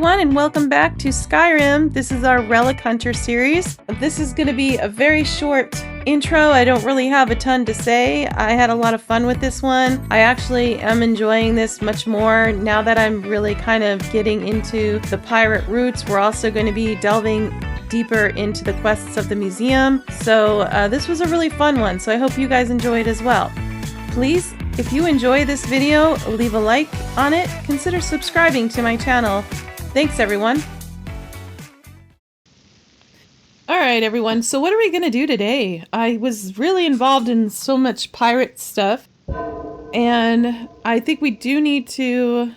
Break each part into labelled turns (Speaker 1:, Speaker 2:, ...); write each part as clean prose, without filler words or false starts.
Speaker 1: everyone, and welcome back to Skyrim. This is our Relic Hunter series. This is going to be a very short intro. I don't really have a ton to say. I had a lot of fun with this one. I actually am enjoying this much more now that I'm really kind of getting into the pirate roots. We're also going to be delving deeper into the quests of the museum. So this was a really fun one, so I hope you guys enjoy it as well. Please, if you enjoy this video, leave a like on it. Consider subscribing to my channel. Thanks, everyone. All right, everyone. So what are we going to do today? I was really involved in so much pirate stuff, and I think we do need to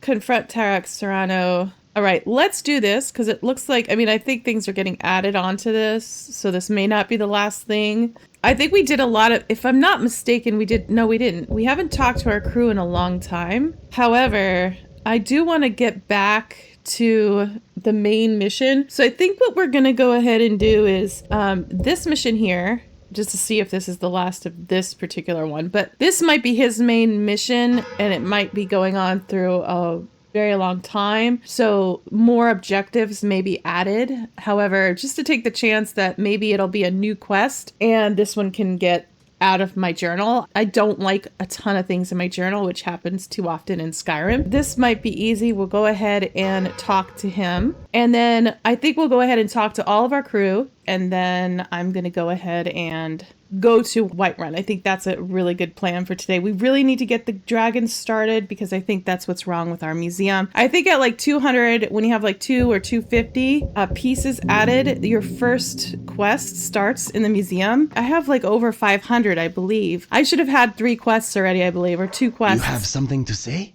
Speaker 1: confront Tarak Serrano. All right, let's do this because it looks like, I think things are getting added onto this, so this may not be the last thing. I think we did a lot of, if I'm not mistaken, we didn't. We haven't talked to our crew in a long time. However, I do want to get back to the main mission. So I think what we're going to go ahead and do is this mission here, just to see if this is the last of this particular one. But this might be his main mission, and it might be going on through a very long time, so more objectives may be added. However, just to take the chance that maybe it'll be a new quest and this one can get out of my journal. I don't like a ton of things in my journal, which happens too often in Skyrim. This might be easy. We'll go ahead and talk to him, and then I think we'll go ahead and talk to all of our crew, and then I'm gonna go ahead and go to Whiterun. I think that's a really good plan for today. We really need to get the dragons started because I think that's what's wrong with our museum. I think at like 200, when you have like 2 or 250 pieces added, your first quest starts in the museum. I have like over 500, I believe. I should have had 3 quests already, I believe, or 2 quests.
Speaker 2: You have something to say?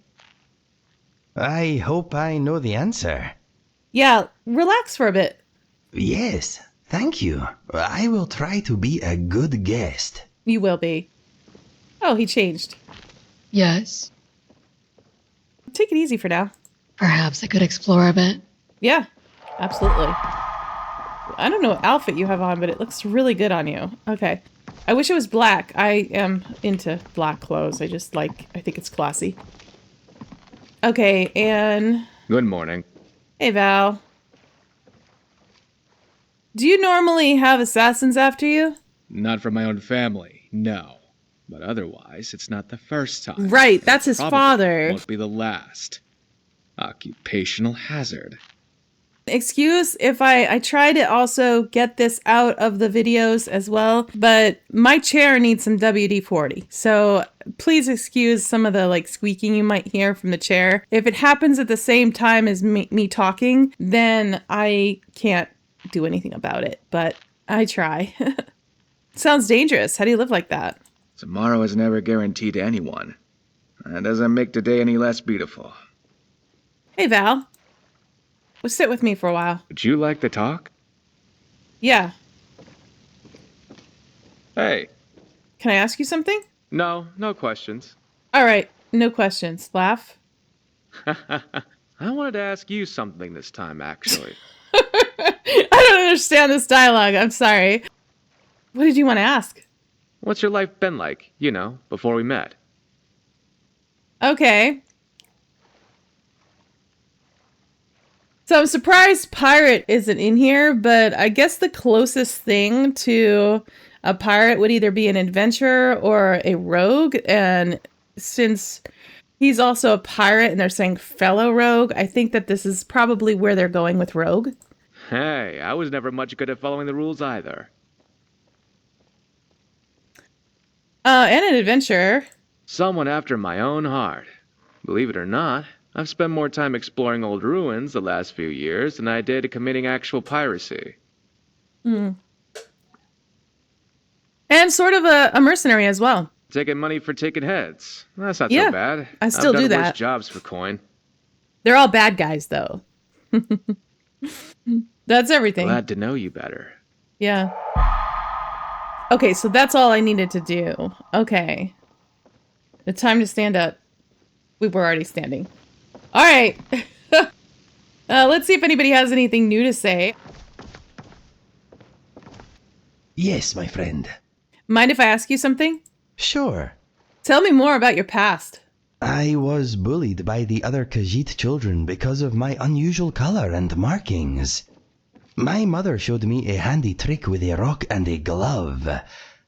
Speaker 2: I hope I know the answer.
Speaker 1: Yeah, relax for a bit.
Speaker 2: Yes, thank you. I will try to be a good guest.
Speaker 1: You will be. Oh, he changed.
Speaker 3: Yes.
Speaker 1: Take it easy for now.
Speaker 3: Perhaps I could explore a bit.
Speaker 1: Yeah, absolutely. I don't know what outfit you have on, but it looks really good on you. Okay. I wish it was black. I am into black clothes. I think it's classy. Okay, and...
Speaker 4: Good morning.
Speaker 1: Hey, Val. Do you normally have assassins after you?
Speaker 4: Not from my own family, no. But otherwise, it's not the first time.
Speaker 1: Right, that's his
Speaker 4: Probably
Speaker 1: father.
Speaker 4: Won't be the last. Occupational hazard.
Speaker 1: Excuse if I try to also get this out of the videos as well, but my chair needs some WD-40. So please excuse some of the like squeaking you might hear from the chair. If it happens at the same time as me talking, then I can't do anything about it, but I try. Sounds dangerous. How do you live like that?
Speaker 4: Tomorrow is never guaranteed to anyone. That doesn't make today any less beautiful.
Speaker 1: Hey, Val. Well, sit with me for a while.
Speaker 4: Would you like to talk?
Speaker 1: Yeah.
Speaker 4: Hey.
Speaker 1: Can I ask you something?
Speaker 4: No questions.
Speaker 1: All right. No questions. Laugh.
Speaker 4: I wanted to ask you something this time, actually.
Speaker 1: I don't understand this dialogue. I'm sorry. What did you want to ask?
Speaker 4: What's your life been like, before we met?
Speaker 1: Okay. So I'm surprised pirate isn't in here, but I guess the closest thing to a pirate would either be an adventurer or a rogue. And since he's also a pirate and they're saying fellow rogue, I think that this is probably where they're going with rogue.
Speaker 4: Hey, I was never much good at following the rules either.
Speaker 1: And an adventurer.
Speaker 4: Someone after my own heart. Believe it or not, I've spent more time exploring old ruins the last few years than I did committing actual piracy.
Speaker 1: And sort of a mercenary as well.
Speaker 4: Taking money for taking heads. That's not
Speaker 1: Yeah,
Speaker 4: so bad.
Speaker 1: I still do
Speaker 4: I've done
Speaker 1: that.
Speaker 4: worse jobs for coin.
Speaker 1: They're all bad guys, though. That's everything.
Speaker 4: Glad to know you better.
Speaker 1: Yeah. Okay, so that's all I needed to do. Okay. The time to stand up. We were already standing. All right. Let's see if anybody has anything new to say.
Speaker 2: Yes, my friend.
Speaker 1: Mind if I ask you something?
Speaker 2: Sure.
Speaker 1: Tell me more about your past.
Speaker 2: I was bullied by the other Khajiit children because of my unusual color and markings. My mother showed me a handy trick with a rock and a glove.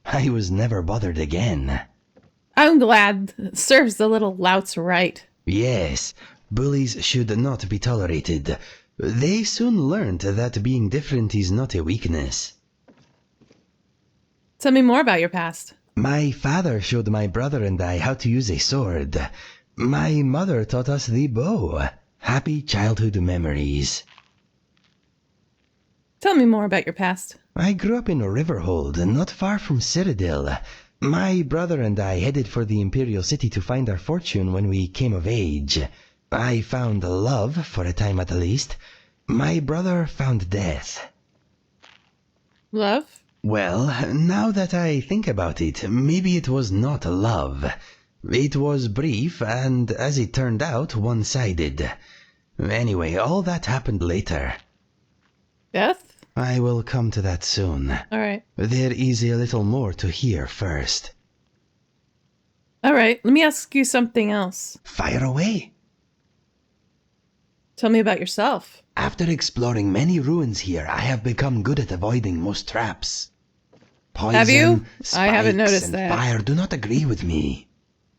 Speaker 2: I was never bothered again.
Speaker 1: I'm glad. Serves the little louts right.
Speaker 2: Yes, bullies should not be tolerated. They soon learned that being different is not a weakness.
Speaker 1: Tell me more about your past.
Speaker 2: My father showed my brother and I how to use a sword. My mother taught us the bow. Happy childhood memories.
Speaker 1: Tell me more about your past.
Speaker 2: I grew up in Riverhold, not far from Citadel. My brother and I headed for the Imperial City to find our fortune when we came of age. I found love, for a time at least. My brother found death.
Speaker 1: Love?
Speaker 2: Well, now that I think about it, maybe it was not love. It was brief and, as it turned out, one-sided. Anyway, all that happened later.
Speaker 1: Death?
Speaker 2: I will come to that soon.
Speaker 1: All right.
Speaker 2: There is a little more to hear first.
Speaker 1: All right. Let me ask you something else.
Speaker 2: Fire away.
Speaker 1: Tell me about yourself.
Speaker 2: After exploring many ruins here, I have become good at avoiding most traps. Poison,
Speaker 1: Have you? I haven't
Speaker 2: spikes,
Speaker 1: noticed
Speaker 2: and
Speaker 1: that.
Speaker 2: fire do not agree with me.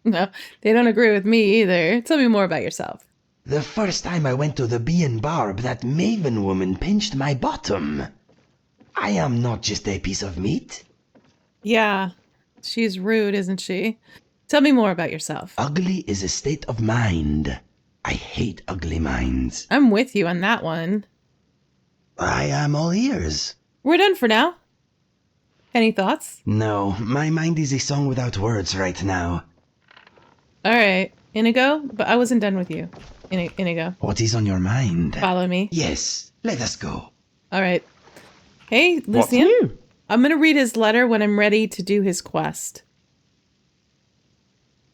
Speaker 1: No, they don't agree with me either. Tell me more about yourself.
Speaker 2: The first time I went to the Bee and Barb, that Maven woman pinched my bottom. I am not just a piece of meat.
Speaker 1: Yeah, she's rude, isn't she? Tell me more about yourself.
Speaker 2: Ugly is a state of mind. I hate ugly minds.
Speaker 1: I'm with you on that one.
Speaker 2: I am all ears.
Speaker 1: We're done for now. Any thoughts?
Speaker 2: No, my mind is a song without words right now.
Speaker 1: All right, Inigo, but I wasn't done with you. Inigo,
Speaker 2: What is on your mind?
Speaker 1: follow me.
Speaker 2: Yes, let us go.
Speaker 1: All right. Hey,
Speaker 4: What's
Speaker 1: Lucian.
Speaker 4: new?
Speaker 1: I'm going to read his letter when I'm ready to do his quest.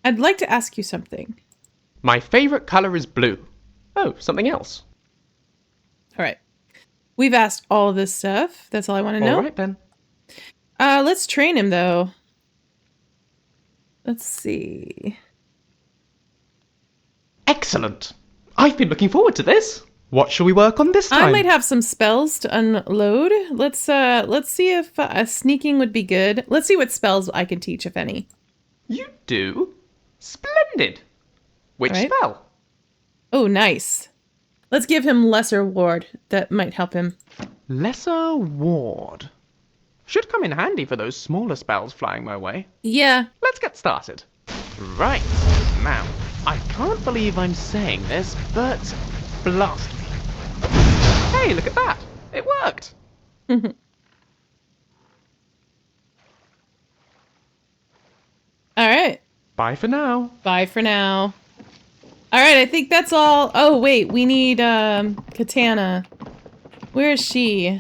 Speaker 1: I'd like to ask you something.
Speaker 5: My favorite color is blue. Oh, something else.
Speaker 1: All right. We've asked all of this stuff. That's all I want to know.
Speaker 5: All right, then.
Speaker 1: Let's train him, though. Let's see.
Speaker 5: Excellent. I've been looking forward to this. What shall we work on this time?
Speaker 1: I might have some spells to unload. Let's see if sneaking would be good. Let's see what spells I can teach, if any.
Speaker 5: You do? Splendid. Which
Speaker 1: All right.
Speaker 5: spell?
Speaker 1: Oh, nice. Let's give him Lesser Ward. That might help him.
Speaker 5: Lesser Ward. Should come in handy for those smaller spells flying my way.
Speaker 1: Yeah.
Speaker 5: Let's get started. Right. Now, I can't believe I'm saying this, but blast me. Hey, look at that. It worked.
Speaker 1: All right.
Speaker 5: Bye for now.
Speaker 1: Bye for now. All right, I think that's all. Oh, wait, we need Katana. Where is she?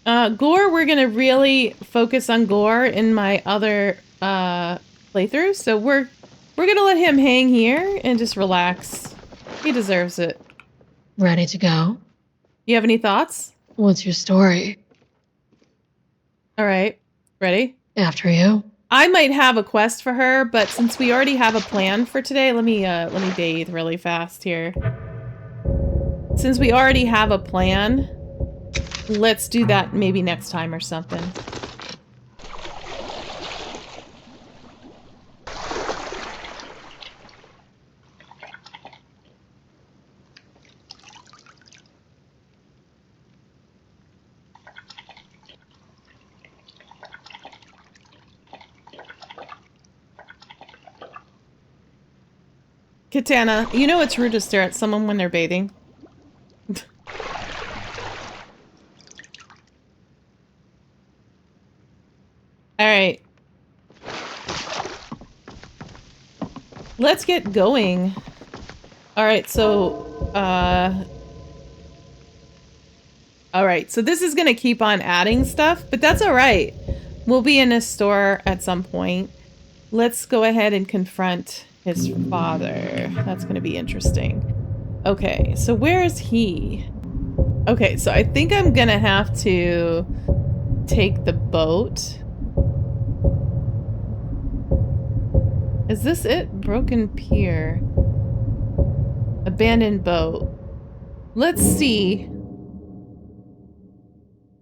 Speaker 1: Gore, we're going to really focus on Gore in my other playthrough. So we're going to let him hang here and just relax. He deserves it.
Speaker 3: Ready to go?
Speaker 1: You have any thoughts?
Speaker 3: What's your story?
Speaker 1: All right. Ready?
Speaker 3: After you?
Speaker 1: I might have a quest for her, but since we already have a plan for today, let me bathe really fast here. Since we already have a plan, let's do that maybe next time or something. Katana, you know it's rude to stare at someone when they're bathing. Alright. Let's get going. Alright, so, alright, so this is gonna keep on adding stuff, but that's alright. We'll be in a store at some point. Let's go ahead and confront his father. That's going to be interesting. Okay, so where is he? Okay, so I think I'm going to have to take the boat. Is this it? Broken pier. Abandoned boat. Let's see.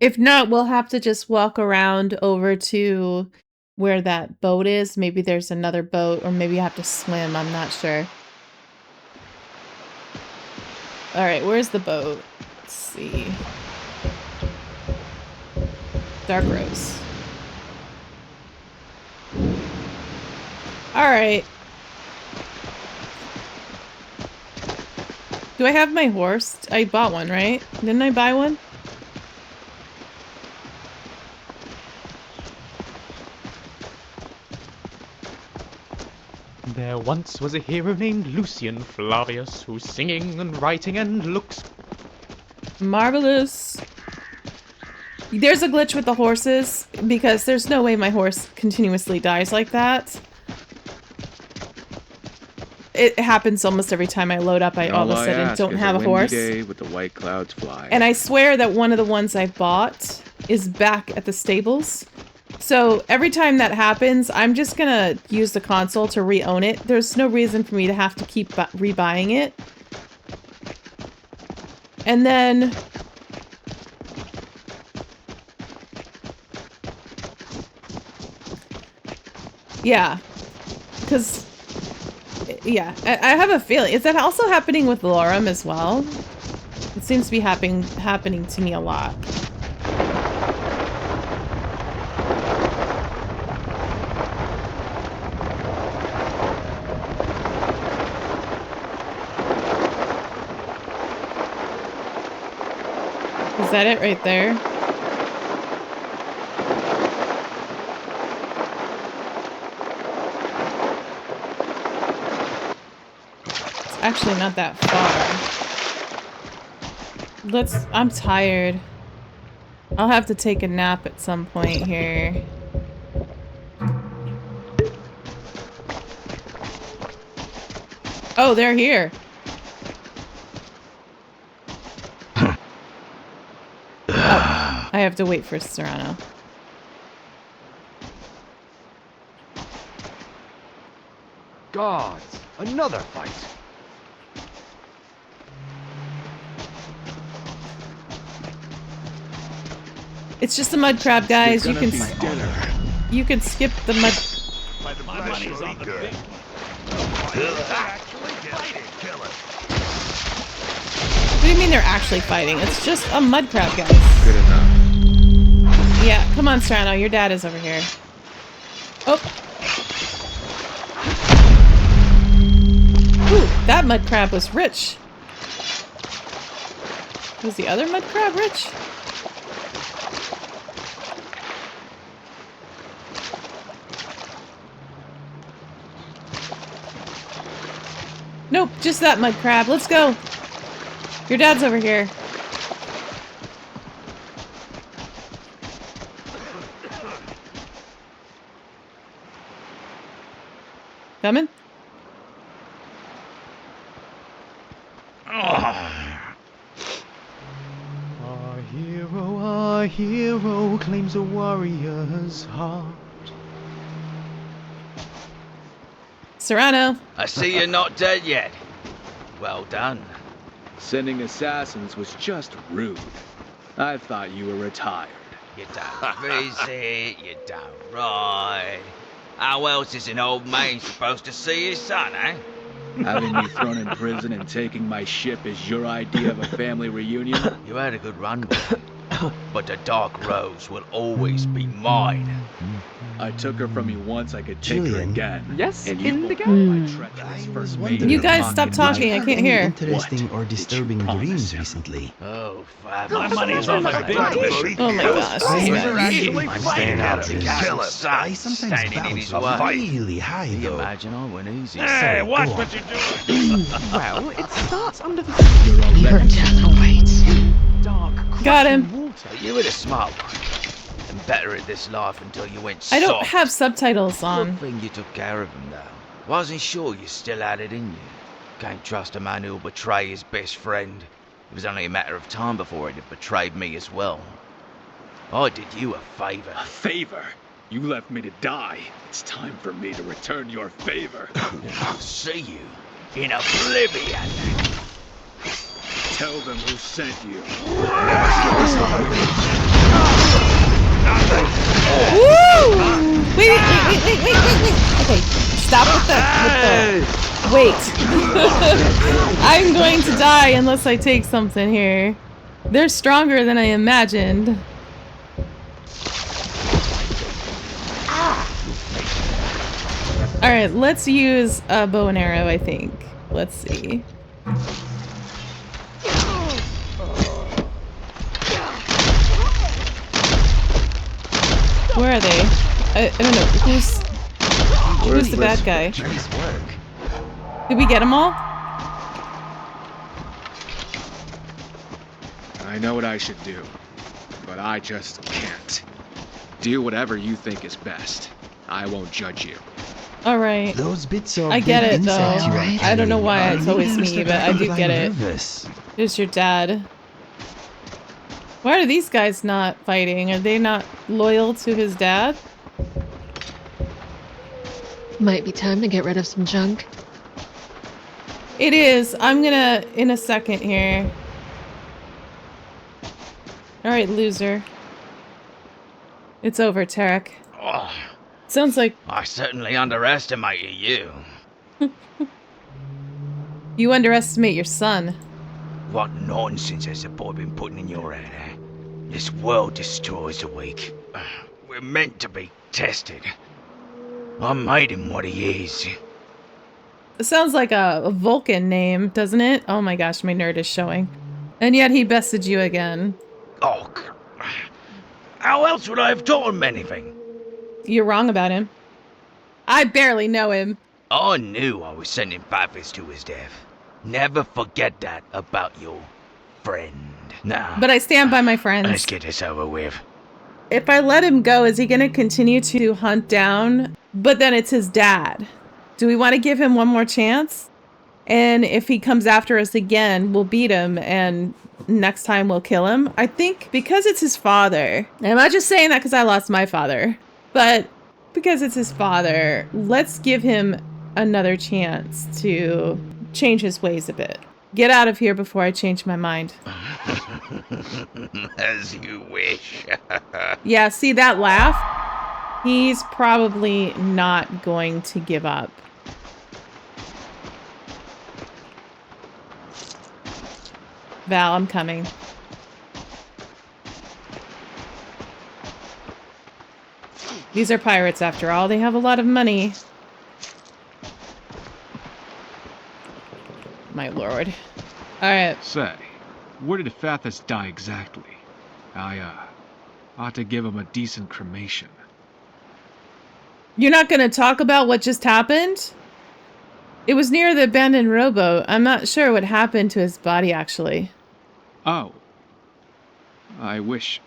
Speaker 1: If not, we'll have to just walk around over to where that boat is. Maybe there's another boat, or maybe you have to swim. I'm not sure. Alright, where's the boat? Let's see. Dark Rose. Alright. Do I have my horse? I bought one, right? Didn't I buy one?
Speaker 5: There once was a hero named Lucian Flavius, who's singing and writing and looks...
Speaker 1: Marvelous. There's a glitch with the horses, because there's no way my horse continuously dies like that. It happens almost every time I load up, I all of a sudden don't have a horse.
Speaker 4: Day with the white clouds fly.
Speaker 1: And I swear that one of the ones I bought is back at the stables. So every time that happens, I'm just gonna use the console to re-own it. There's no reason for me to have to keep rebuying it. And then... yeah. Because... yeah, I have a feeling. Is that also happening with Lorem as well? It seems to be happening to me a lot. Is that it right there? Actually not that far. I'm tired. I'll have to take a nap at some point here. Oh, they're here. Oh, I have to wait for Serrano.
Speaker 6: Gods, another fight.
Speaker 1: It's just a mud crab, guys. You can skip the mud.
Speaker 6: My money's on the big
Speaker 1: What do you mean they're actually fighting? It's just a mud crab, guys.
Speaker 4: Good enough.
Speaker 1: Yeah, come on, Serrano. Your dad is over here. Oh. Ooh, that mud crab was rich. Was the other mud crab rich? Nope, just that mud crab. Let's go. Your dad's over here. Coming?
Speaker 5: Our hero claims a warrior's heart.
Speaker 1: Serrano.
Speaker 7: I see you're not dead yet. Well done.
Speaker 4: Sending assassins was just rude. I thought you were retired.
Speaker 7: You don't visit, you don't ride. How else is an old man supposed to see his son, eh?
Speaker 4: Having me thrown in prison and taking my ship is your idea of a family reunion?
Speaker 7: You had a good run with it, but the Dark Rose will always be mine.
Speaker 4: I took her from you once, I could take her
Speaker 2: Julian.
Speaker 4: again.
Speaker 5: Yes,
Speaker 4: and
Speaker 5: in
Speaker 4: you
Speaker 5: the
Speaker 4: won't
Speaker 5: game.
Speaker 4: my treacherous first
Speaker 2: wondering-
Speaker 4: mate
Speaker 1: You
Speaker 4: in
Speaker 1: guys
Speaker 4: pocket
Speaker 1: stop
Speaker 4: knife.
Speaker 1: talking. I can't
Speaker 2: Any
Speaker 1: hear.
Speaker 2: interesting
Speaker 4: What
Speaker 2: or
Speaker 4: did you
Speaker 2: disturbing
Speaker 4: promise
Speaker 2: dreams
Speaker 4: him?
Speaker 2: recently?
Speaker 7: Oh, fabulous.
Speaker 6: My money's on the big fish.
Speaker 1: Oh my gosh.
Speaker 2: I
Speaker 1: this
Speaker 2: never
Speaker 1: guy.
Speaker 2: actually
Speaker 6: I'm
Speaker 2: fight
Speaker 6: staying out of
Speaker 2: because
Speaker 6: it. Kill him.
Speaker 2: I sometimes
Speaker 7: Standing in his
Speaker 2: bounce
Speaker 7: way.
Speaker 2: really high,
Speaker 7: You
Speaker 2: though.
Speaker 7: imagine I went easy.
Speaker 6: Hey, watch
Speaker 2: go
Speaker 6: what
Speaker 2: on.
Speaker 6: you're doing.
Speaker 5: Well, it starts under the
Speaker 4: You're all
Speaker 3: Burn down the weights.
Speaker 5: dark,
Speaker 1: Got him.
Speaker 5: crushing water.
Speaker 7: But you were the smart one, and better at this life until you went
Speaker 1: I don't
Speaker 7: soft.
Speaker 1: have subtitles
Speaker 7: Good
Speaker 1: on.
Speaker 7: thing you took care of him, though. Wasn't sure you still had it in you. Can't trust a man who'll betray his best friend. It was only a matter of time before he'd have betrayed me as well. I did you a favour.
Speaker 4: A favor?
Speaker 6: You left me to die. It's time for me to return your favor.
Speaker 7: I'll see you in oblivion.
Speaker 6: Tell them who sent you.
Speaker 1: Woo! Wait. Okay, stop with the wait. I'm going to die unless I take something here. They're stronger than I imagined. Alright, let's use a bow and arrow, I think. Let's see. Where are they? I don't know. Who's the bad guy?
Speaker 2: Nice work.
Speaker 1: Did we get them all?
Speaker 4: I know what I should do, but I just can't. Do whatever you think is best. I won't judge you.
Speaker 1: Alright.
Speaker 2: Those bits of
Speaker 1: I get
Speaker 2: big
Speaker 1: it, though.
Speaker 2: insects you are
Speaker 1: I don't know
Speaker 2: killing
Speaker 1: why
Speaker 2: are
Speaker 1: it's always
Speaker 2: making
Speaker 1: me,
Speaker 2: Mr.
Speaker 1: but I do
Speaker 2: Butterfly
Speaker 1: get it.
Speaker 2: nervous.
Speaker 1: Here's your dad. Why are these guys not fighting? Are they not loyal to his dad?
Speaker 3: Might be time to get rid of some junk.
Speaker 1: It is. I'm gonna in a second here. Alright, loser. It's over, Tarek.
Speaker 7: Oh,
Speaker 1: Sounds like
Speaker 7: I certainly underestimated you.
Speaker 1: you underestimate your son.
Speaker 7: What nonsense has the boy been putting in your head, eh? This world destroys the weak. We're meant to be tested. I made him what he is.
Speaker 1: It sounds like a Vulcan name, doesn't it? Oh my gosh, my nerd is showing. And yet he bested you again.
Speaker 7: Oh, how else would I have taught him anything?
Speaker 1: You're wrong about him. I barely know him.
Speaker 7: I knew I was sending Pappas to his death. Never forget that about your friend. Now,
Speaker 1: But I stand by my friends.
Speaker 7: let's get this over with.
Speaker 1: If I let him go, is he going to continue to hunt down? But then it's his dad. Do we want to give him one more chance? And if he comes after us again, we'll beat him and next time we'll kill him. I think because it's his father, and I'm not just saying that because I lost my father, but because it's his father, let's give him another chance to change his ways a bit. Get out of here before I change my mind.
Speaker 7: As you wish.
Speaker 1: Yeah, see that laugh? He's probably not going to give up. Val, I'm coming. These are pirates after all. They have a lot of money. My lord. Alright.
Speaker 4: Say, where did Fathus die exactly? I ought to give him a decent cremation.
Speaker 1: You're not going to talk about what just happened? It was near the abandoned rowboat. I'm not sure what happened to his body, actually.
Speaker 4: Oh. I wish...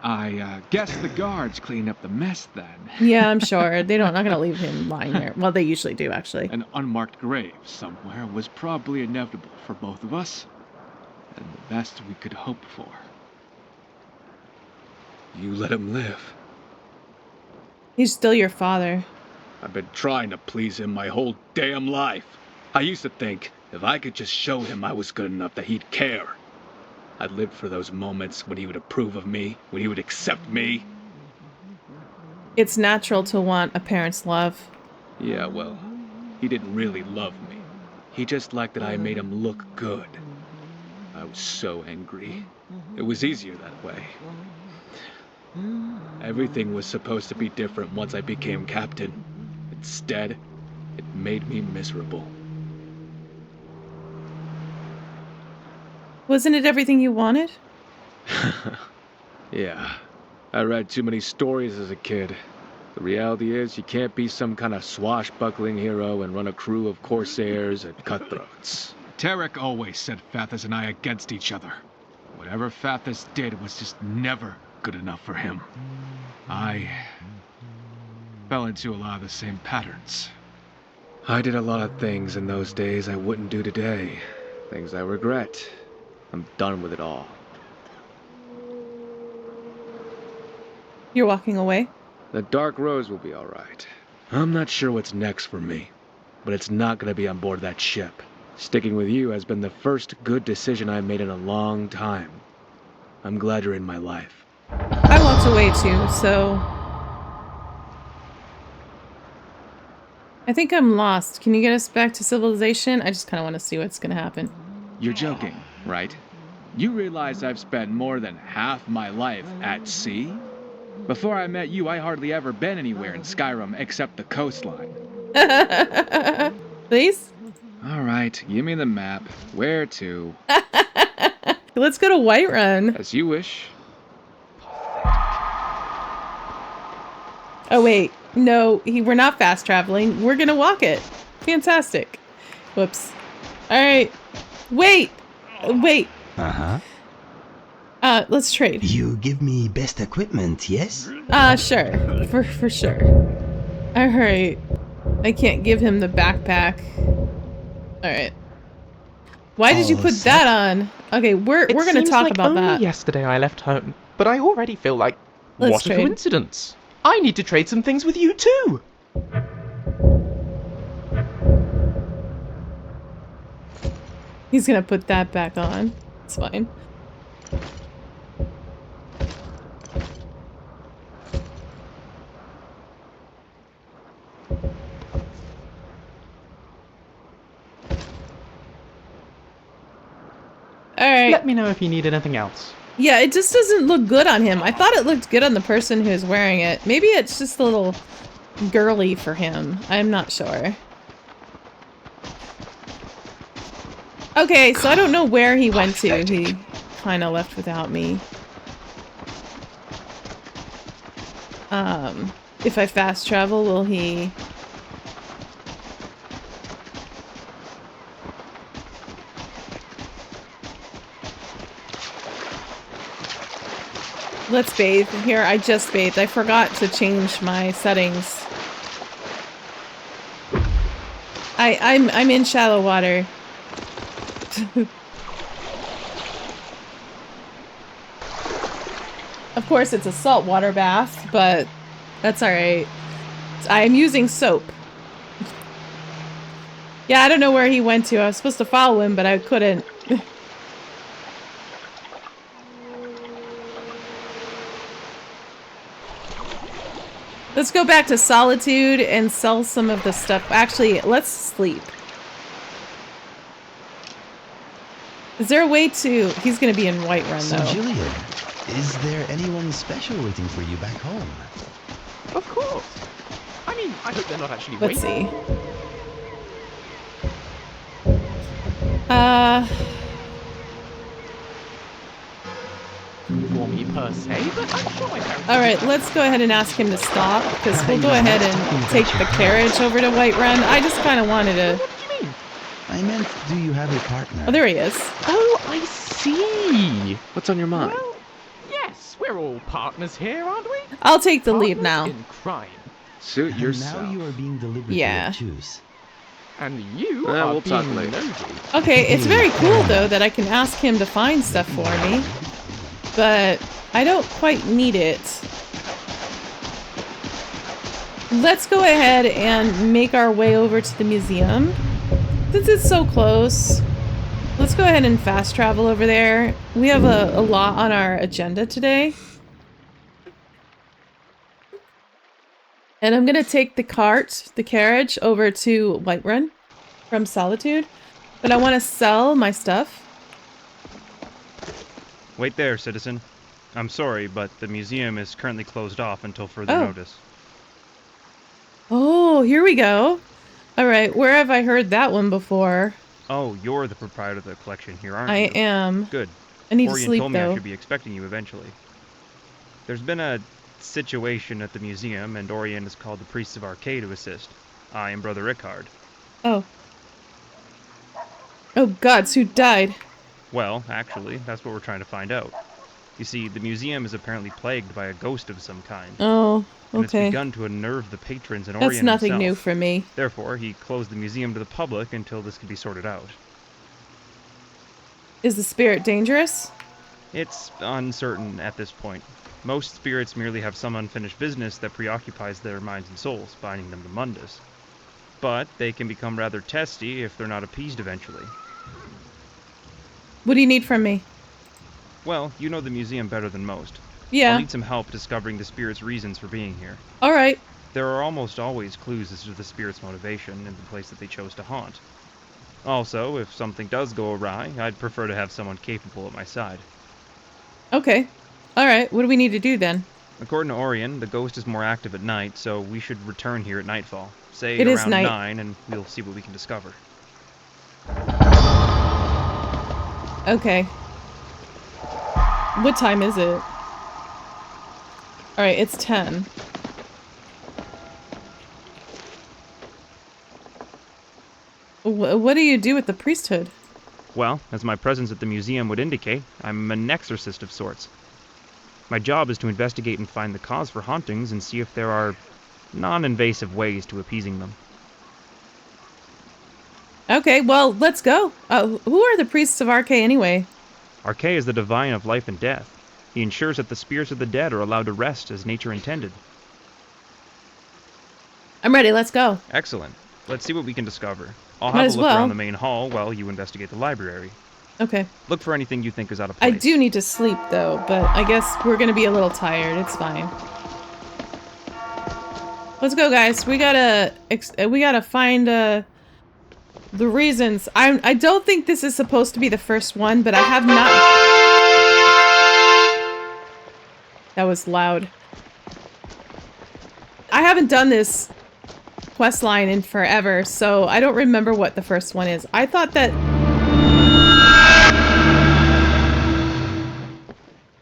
Speaker 4: I guess the guards cleaned up the mess then.
Speaker 1: Yeah, I'm sure. They're not going to leave him lying there. Well, they usually do, actually.
Speaker 4: An unmarked grave somewhere was probably inevitable for both of us, and the best we could hope for. You let him live.
Speaker 1: He's still your father.
Speaker 6: I've been trying to please him my whole damn life. I used to think if I could just show him I was good enough that he'd care. I lived for those moments when he would approve of me, when he would accept me.
Speaker 1: It's natural to want a parent's love.
Speaker 6: Yeah, well, he didn't really love me. He just liked that I made him look good. I was so angry. It was easier that way. Everything was supposed to be different once I became captain. Instead, it made me miserable.
Speaker 1: Wasn't it everything you wanted?
Speaker 4: Yeah, I read too many stories as a kid. The reality is, you can't be some kind of swashbuckling hero and run a crew of corsairs and cutthroats. Tarek always set Fathus and I against each other. Whatever Fathus did was just never good enough for him. I fell into a lot of the same patterns. I did a lot of things in those days I wouldn't do today. Things I regret. I'm done with it all.
Speaker 1: You're walking away?
Speaker 4: The Dark Rose will be alright. I'm not sure what's next for me, but it's not gonna be on board that ship. Sticking with you has been the first good decision I've made in a long time. I'm glad you're in my life.
Speaker 1: I walked away too, so... I think I'm lost. Can you get us back to civilization? I just kind of want to see what's going to happen.
Speaker 6: You're joking, right? You realize I've spent more than half my life at sea? Before I met you, I hardly ever been anywhere in Skyrim except the coastline.
Speaker 1: Please?
Speaker 6: Alright, give me the map. Where to?
Speaker 1: Let's go to Whiterun.
Speaker 6: As you wish.
Speaker 1: Oh, wait. No, we're not fast traveling. We're gonna walk it. Fantastic. Whoops. Alright. Wait! Wait.
Speaker 2: Uh-huh.
Speaker 1: Let's trade.
Speaker 2: You give me best equipment, yes?
Speaker 1: Sure. For sure. Alright. I can't give him the backpack. Alright. Why did you put that on? Okay, we're gonna talk
Speaker 5: like
Speaker 1: about
Speaker 5: only
Speaker 1: that.
Speaker 5: Yesterday I left home, but I already feel like
Speaker 1: Let's
Speaker 5: what
Speaker 1: trade.
Speaker 5: a coincidence. I need to trade some things with you too.
Speaker 1: He's gonna put that back on. It's fine. Alright.
Speaker 5: Let me know if you need anything else.
Speaker 1: Yeah, it just doesn't look good on him. I thought it looked good on the person who's wearing it. Maybe it's just a little girly for him. I'm not sure. Okay, so I don't know where he went to. He kind of left without me. If I fast travel, will he... Let's bathe. Here, I just bathed. I forgot to change my settings. I'm in shallow water. Of course, it's a saltwater bath, but that's alright. I am using soap. Yeah, I don't know where he went to. I was supposed to follow him, but I couldn't. Let's go back to Solitude and sell some of the stuff. Actually, let's sleep. Is there a way to... He's going to be in Whiterun,
Speaker 2: So,
Speaker 1: though.
Speaker 2: Julian, is there anyone special waiting for you back home?
Speaker 5: Of course. I mean, I hope they're not actually
Speaker 1: Let's
Speaker 5: waiting
Speaker 1: see.
Speaker 5: for me per se, but I'm sure my parents...
Speaker 1: Alright, let's go ahead and ask him to stop, because we'll go ahead and take the carriage over to Whiterun. I just kind of wanted to...
Speaker 5: What do you mean?
Speaker 2: I meant, do you have a partner?
Speaker 1: Oh, there he is.
Speaker 5: Oh, I see.
Speaker 4: What's on your mind?
Speaker 5: Well, yes, we're all partners here, aren't we?
Speaker 1: I'll take the lead now.
Speaker 5: Partners in crime.
Speaker 4: Suit
Speaker 2: And
Speaker 4: yourself.
Speaker 2: now you are being deliberately
Speaker 1: Yeah.
Speaker 2: obtuse.
Speaker 5: And you
Speaker 4: Well,
Speaker 5: are
Speaker 4: we'll talk
Speaker 5: being
Speaker 4: later.
Speaker 5: nosy.
Speaker 1: Okay, it's very cool, though, that I can ask him to find stuff for me. But I don't quite need it. Let's go ahead and make our way over to the museum. Since it's so close, let's go ahead and fast travel over there. We have a lot on our agenda today. And I'm gonna take the carriage, over to Whiterun from Solitude. But I want to sell my stuff.
Speaker 8: Wait there, citizen. I'm sorry, but the museum is currently closed off until further
Speaker 1: Oh.
Speaker 8: notice.
Speaker 1: Oh, here we go. All right, where have I heard that one before?
Speaker 8: Oh, you're the proprietor of the collection here, aren't
Speaker 1: I
Speaker 8: you?
Speaker 1: am.
Speaker 8: Good.
Speaker 1: I need to
Speaker 8: Orion
Speaker 1: sleep,
Speaker 8: told me I
Speaker 1: though.
Speaker 8: should be expecting you eventually. There's been a situation at the museum, and Orion has called the priests of Arcade to assist. I am Brother Rickard.
Speaker 1: Oh. Oh, gods, who died?
Speaker 8: Well, actually, that's what we're trying to find out. You see, the museum is apparently plagued by a ghost of some kind.
Speaker 1: Oh,
Speaker 8: And it's
Speaker 1: okay.
Speaker 8: begun to unnerve the patrons and Orion
Speaker 1: That's nothing
Speaker 8: himself.
Speaker 1: new for me.
Speaker 8: Therefore, he closed the museum to the public until this can be sorted out.
Speaker 1: Is the spirit dangerous?
Speaker 8: It's uncertain at this point. Most spirits merely have some unfinished business that preoccupies their minds and souls, binding them to Mundus. But they can become rather testy if they're not appeased eventually.
Speaker 1: What do you need from me?
Speaker 8: Well, you know the museum better than most.
Speaker 1: Yeah.
Speaker 8: I'll need some help discovering the spirit's reasons for being here.
Speaker 1: All right.
Speaker 8: There are almost always clues as to the spirit's motivation in the place that they chose to haunt. Also, if something does go awry, I'd prefer to have someone capable at my side.
Speaker 1: Okay. All right. What do we need to do then?
Speaker 8: According to Orion, the ghost is more active at night, so we should return here at nightfall. Say
Speaker 1: It is
Speaker 8: around
Speaker 1: night.
Speaker 8: 9, and we'll see what we can discover.
Speaker 1: Okay. What time is it? All right, it's 10. What do you do with the priesthood?
Speaker 8: Well, as my presence at the museum would indicate, I'm an exorcist of sorts. My job is to investigate and find the cause for hauntings and see if there are non-invasive ways to appeasing them.
Speaker 1: Okay, well, let's go. Who are the priests of Arche anyway?
Speaker 8: Arche is the divine of life and death. He ensures that the spirits of the dead are allowed to rest as nature intended.
Speaker 1: I'm ready, let's go.
Speaker 8: Excellent. Let's see what we can discover. I'll
Speaker 1: Might
Speaker 8: have
Speaker 1: as
Speaker 8: a look
Speaker 1: well.
Speaker 8: around the main hall while you investigate the library.
Speaker 1: Okay.
Speaker 8: Look for anything you think is out of
Speaker 1: I
Speaker 8: place.
Speaker 1: do need to sleep though, but I guess we're gonna be a little tired. It's fine. Let's go, guys. We gotta find the reasons. I don't think this is supposed to be the first one, but I have not. That was loud. I haven't done this quest line in forever, so I don't remember what the first one is. I thought that.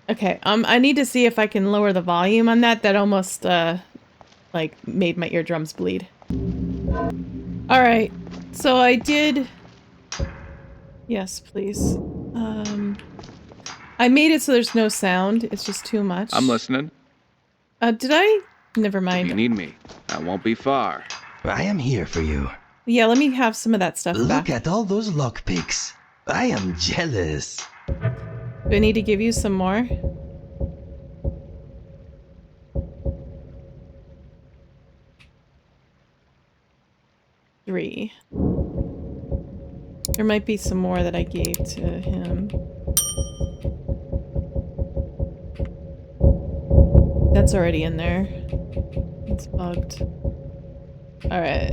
Speaker 1: Okay, I need to see if I can lower the volume on that. That almost, like, made my eardrums bleed. Alright, so I did... Yes, please. I made it so there's no sound. It's just too much.
Speaker 6: I'm listening.
Speaker 1: Did I? Never
Speaker 6: If
Speaker 1: mind.
Speaker 6: you need me, I won't be far.
Speaker 2: I am here for you.
Speaker 1: Yeah, let me have some of that stuff
Speaker 2: Look
Speaker 1: back.
Speaker 2: at all those lockpicks. I am jealous.
Speaker 1: Do I need to give you some more? Three. There might be some more that I gave to him. That's already in there. It's bugged. Alright.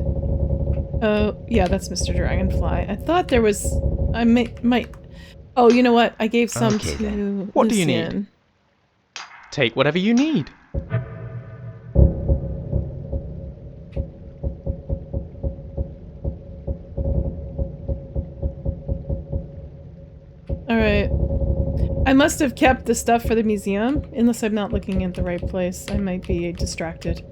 Speaker 1: Oh, yeah, that's Mr. Dragonfly. I thought there was... I might... Oh, you know what? I gave some
Speaker 2: Okay,
Speaker 1: to
Speaker 2: then.
Speaker 5: What do you need?
Speaker 1: Lucian.
Speaker 5: Take whatever you need.
Speaker 1: Alright. I must have kept the stuff for the museum, unless I'm not looking at the right place. I might be distracted.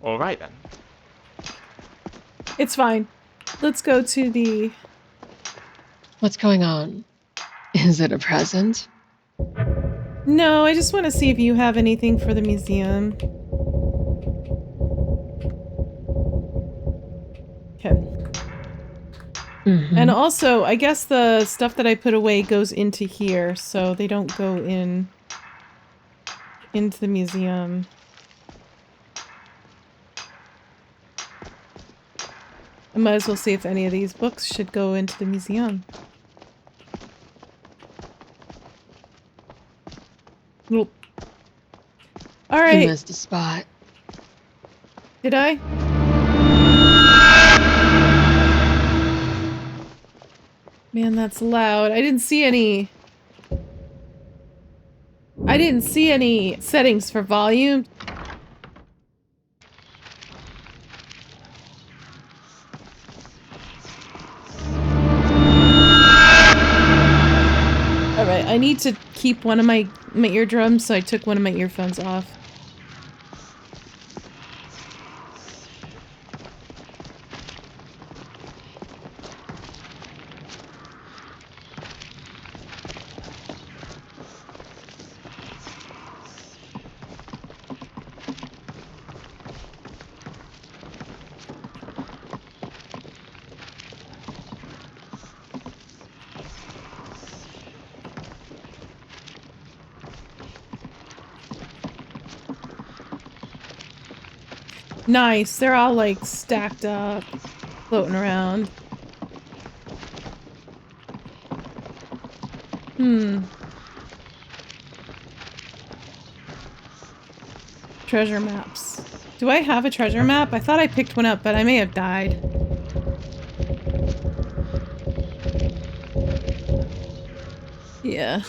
Speaker 5: All right then.
Speaker 1: It's fine. Let's go to the...
Speaker 3: What's going on? Is it a present?
Speaker 1: No, I just want to see if you have anything for the museum. Okay.
Speaker 3: Mhm.
Speaker 1: And also, I guess the stuff that I put away goes into here, so they don't go into the museum. I might as well see if any of these books should go into the museum. Nope.
Speaker 3: You
Speaker 1: Alright,
Speaker 3: missed a spot.
Speaker 1: did I? Man, that's loud. I didn't see any settings for volume. Alright, I need to keep one of my eardrums, so I took one of my earphones off. Nice. They're all like stacked up, floating around. Treasure maps. Do I have a treasure map? I thought I picked one up, but I may have died. Yeah.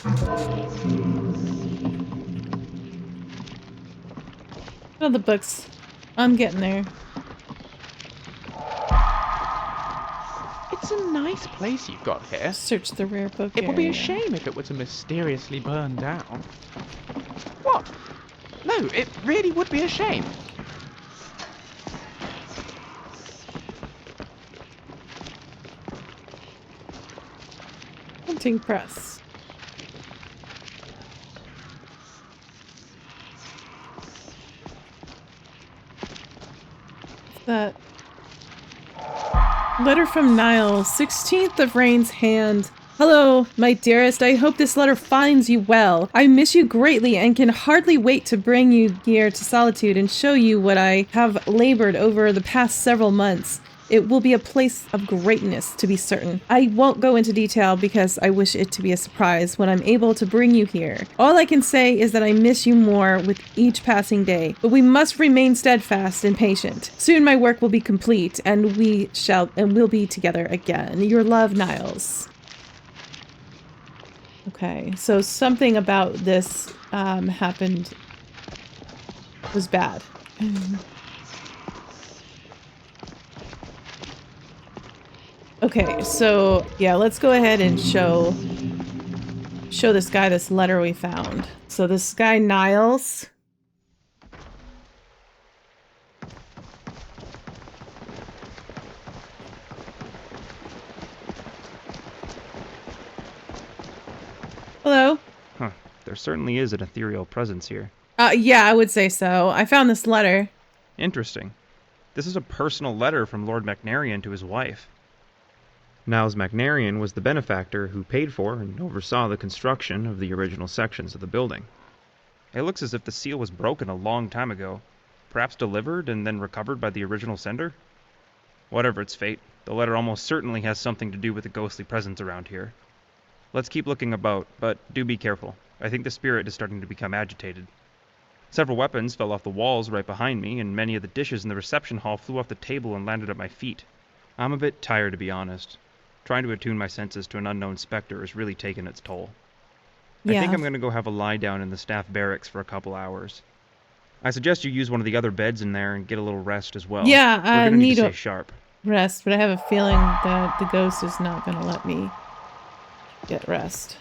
Speaker 1: Oh, the books. I'm getting there.
Speaker 5: It's a nice place you've got here.
Speaker 1: Search the rare book
Speaker 5: It would be a
Speaker 1: area.
Speaker 5: shame if it were to mysteriously burn down. What? No, it really would be a shame.
Speaker 1: Hunting press. What's that? Letter from Niall, 16th of Rain's hand. Hello, my dearest. I hope this letter finds you well. I miss you greatly and can hardly wait to bring you here to Solitude and show you what I have labored over the past several months. It will be a place of greatness, to be certain. I won't go into detail because I wish it to be a surprise when I'm able to bring you here. All I can say is that I miss you more with each passing day, but we must remain steadfast and patient. Soon my work will be complete, and we'll be together again. Your love, Niles. Okay, so something about this happened was bad. Okay, so yeah, let's go ahead and show this guy this letter we found. So this guy Niles. Hello.
Speaker 8: Huh. There certainly is an ethereal presence here.
Speaker 1: Yeah, I would say so. I found this letter.
Speaker 8: Interesting. This is a personal letter from Lord Macnarion to his wife. Niles Macnarion was the benefactor who paid for and oversaw the construction of the original sections of the building. It looks as if the seal was broken a long time ago, perhaps delivered and then recovered by the original sender? Whatever its fate, the letter almost certainly has something to do with the ghostly presence around here. Let's keep looking about, but do be careful. I think the spirit is starting to become agitated. Several weapons fell off the walls right behind me, and many of the dishes in the reception hall flew off the table and landed at my feet. I'm a bit tired, to be honest. Trying to attune my senses to an unknown specter has really taken its toll.
Speaker 1: Yeah.
Speaker 8: I think I'm going to go have a lie down in the staff barracks for a couple hours. I suggest you use one of the other beds in there and get a little rest as well.
Speaker 1: Yeah,
Speaker 8: We're going to need to
Speaker 1: need
Speaker 8: stay sharp.
Speaker 1: rest, but I have a feeling that the ghost is not going to let me get rest.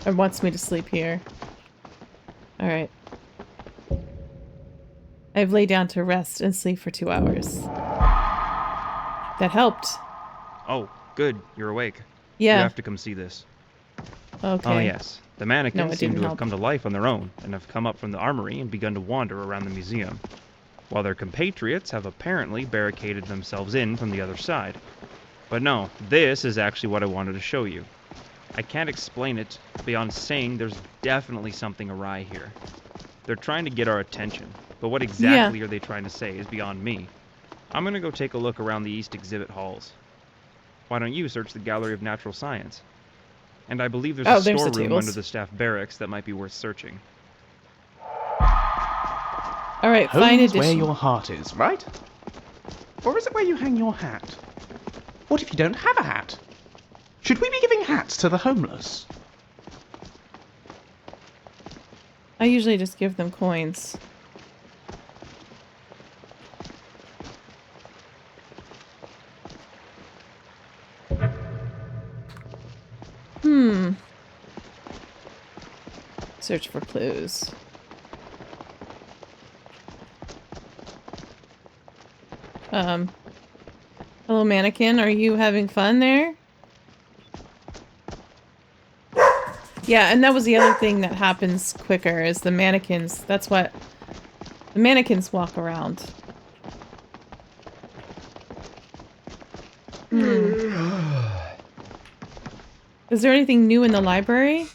Speaker 1: It wants me to sleep here. Alright. I've laid down to rest and sleep for 2 hours. That helped.
Speaker 8: Oh, good. You're awake.
Speaker 1: Yeah.
Speaker 8: You have to come see this.
Speaker 1: Okay.
Speaker 8: Oh, yes. The mannequins
Speaker 1: it
Speaker 8: seem
Speaker 1: didn't
Speaker 8: to have
Speaker 1: help.
Speaker 8: come to life on their own and have come up from the armory and begun to wander around the museum, while their compatriots have apparently barricaded themselves in from the other side. But no, this is actually what I wanted to show you. I can't explain it beyond saying there's definitely something awry here. They're trying to get our attention, but what exactly are they trying to say is beyond me. I'm gonna go take a look around the East exhibit halls. Why don't you search the Gallery of Natural Science? And I believe there's a
Speaker 1: there's the
Speaker 8: storeroom
Speaker 1: tables.
Speaker 8: under the staff barracks that might be worth searching.
Speaker 1: Alright, fine
Speaker 5: Home's
Speaker 1: edition.
Speaker 5: where your heart is, right? Or is it where you hang your hat? What if you don't have a hat? Should we be giving hats to the homeless?
Speaker 1: I usually just give them coins. Search for clues. Hello, mannequin. Are you having fun there? Yeah, and that was the other thing that happens quicker is the mannequins. That's what the mannequins walk around. Is there anything new in the library?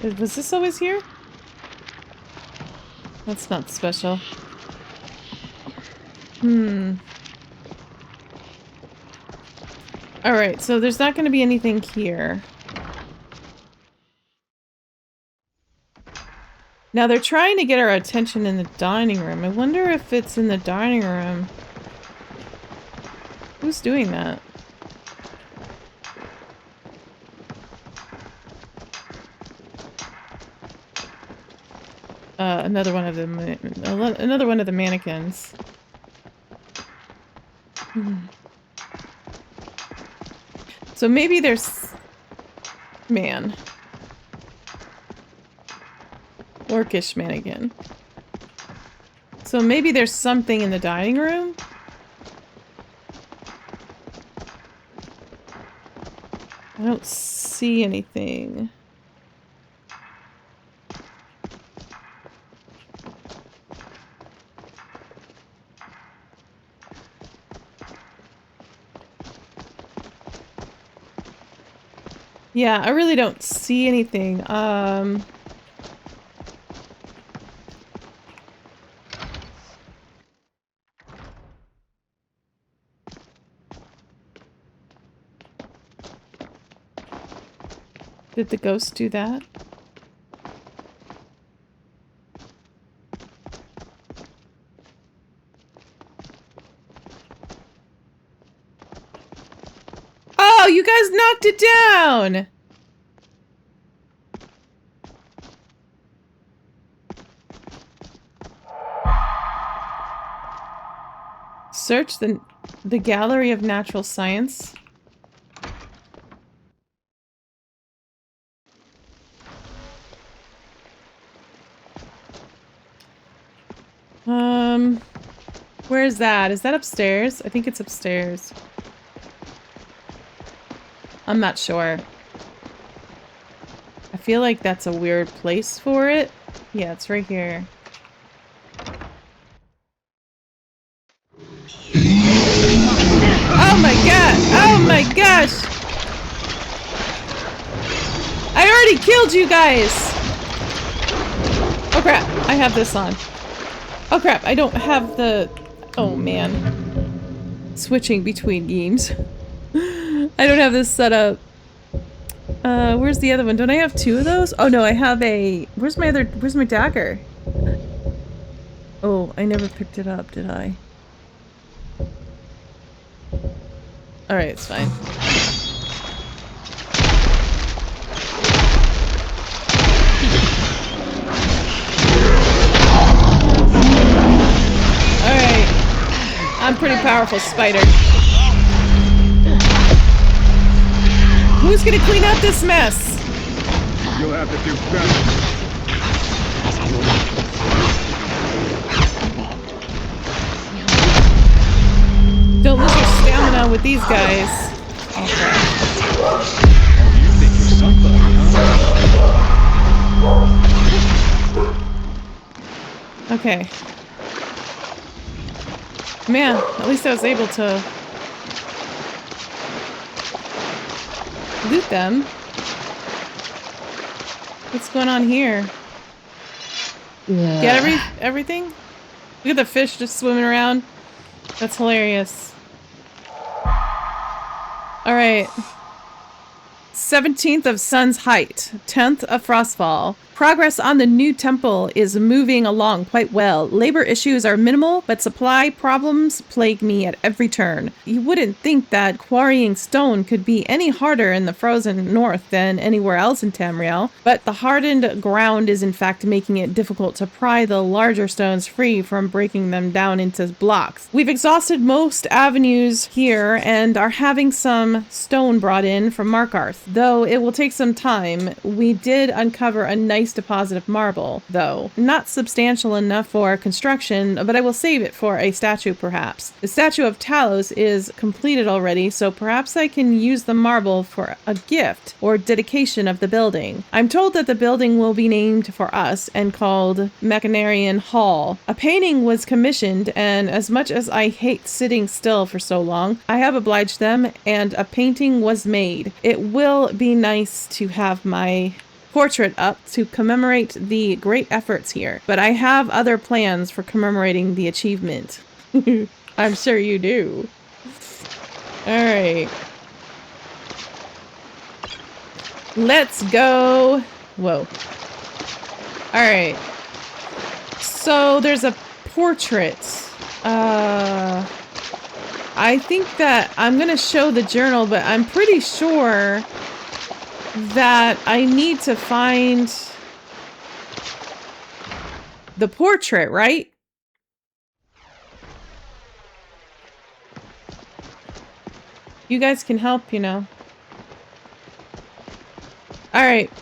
Speaker 1: Was this always here? That's not special. Alright, so there's not going to be anything here. Now they're trying to get our attention in the dining room. I wonder if it's in the dining room. Who's doing that? Another one of the mannequins. So maybe there's... Man. Orcish mannequin. So maybe there's something in the dining room? I don't see anything. Yeah, I really don't see anything. Did the ghost do that? Oh, you guys knocked it down! Search the Gallery of Natural Science. Where's that? Is that upstairs? I think it's upstairs. I'm not sure. I feel like that's a weird place for it. Yeah, it's right here. Oh my god! Oh my gosh! I already killed you guys! Oh crap, I have this on. Oh crap, I don't have the... Oh man. Switching between games. I don't have this set up. Where's the other one? Don't I have two of those? Oh no, I have a... Where's my dagger? Oh, I never picked it up, did I? Alright, it's fine. Alright. I'm pretty powerful spider. Who's gonna clean up this mess?
Speaker 6: You'll have to do better.
Speaker 1: Don't lose your stamina with these guys. Okay.
Speaker 6: You think you're somebody, huh?
Speaker 1: Okay. Man, at least I was able to loot them. What's going on here?
Speaker 3: Yeah.
Speaker 1: Get everything? Look at the fish just swimming around. That's hilarious. Alright. 17th of Sun's Height. 10th of Frostfall. Progress on the new temple is moving along quite well. Labor issues are minimal, but supply problems plague me at every turn. You wouldn't think that quarrying stone could be any harder in the frozen north than anywhere else in Tamriel, but the hardened ground is in fact making it difficult to pry the larger stones free from breaking them down into blocks. We've exhausted most avenues here and are having some stone brought in from Markarth, though it will take some time. We did uncover a nice deposit of marble, though. Not substantial enough for construction, but I will save it for a statue perhaps. The statue of Talos is completed already, so perhaps I can use the marble for a gift or dedication of the building. I'm told that the building will be named for us and called Machinarian Hall. A painting was commissioned, and as much as I hate sitting still for so long, I have obliged them and a painting was made. It will be nice to have my portrait up to commemorate the great efforts here, but I have other plans for commemorating the achievement. I'm sure you do. Alright. Let's go. Whoa. Alright. So there's a portrait. I think that I'm gonna show the journal, but I'm pretty sure that I need to find the portrait, right? You guys can help, you know. Alright.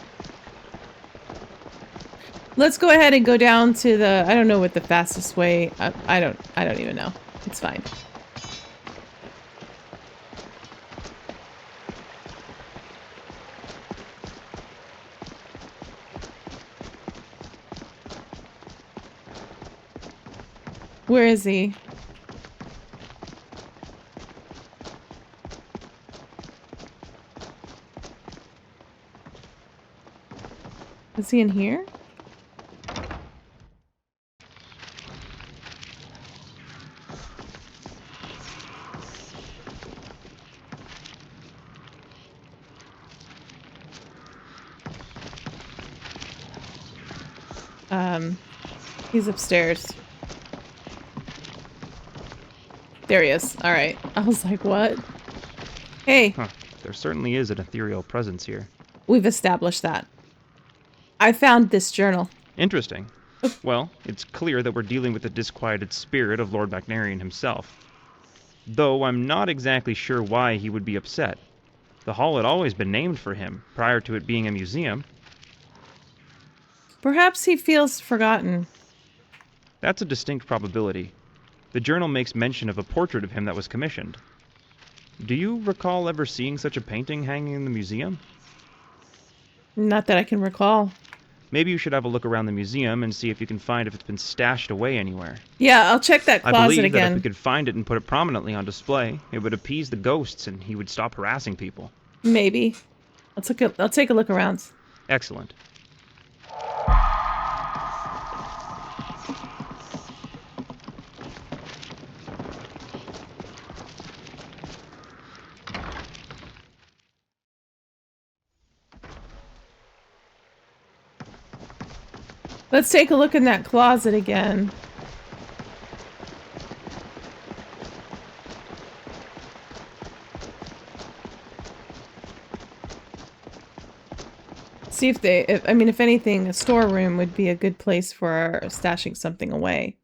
Speaker 1: Let's go ahead and go down to the... I don't know what the fastest way... I don't even know. It's fine. Where is he? Is he in here? He's upstairs. There he is. Alright. I was like, what? Hey.
Speaker 8: Huh. There certainly is an ethereal presence here.
Speaker 1: We've established that. I found this journal.
Speaker 8: Interesting. Well, it's clear that we're dealing with the disquieted spirit of Lord Macnarian himself. Though I'm not exactly sure why he would be upset. The hall had always been named for him, prior to it being a museum.
Speaker 1: Perhaps he feels forgotten.
Speaker 8: That's a distinct probability. The journal makes mention of a portrait of him that was commissioned. Do you recall ever seeing such a painting hanging in the museum?
Speaker 1: Not that I can recall.
Speaker 8: Maybe you should have a look around the museum and see if you can find if it's been stashed away anywhere.
Speaker 1: Yeah, I'll check that closet
Speaker 8: I believe
Speaker 1: again.
Speaker 8: that if we could find it and put it prominently on display, it would appease the ghosts and he would stop harassing people.
Speaker 1: Maybe. I'll take a look around.
Speaker 8: Excellent.
Speaker 1: Let's take a look in that closet again. See if I mean, if anything, a storeroom would be a good place for stashing something away.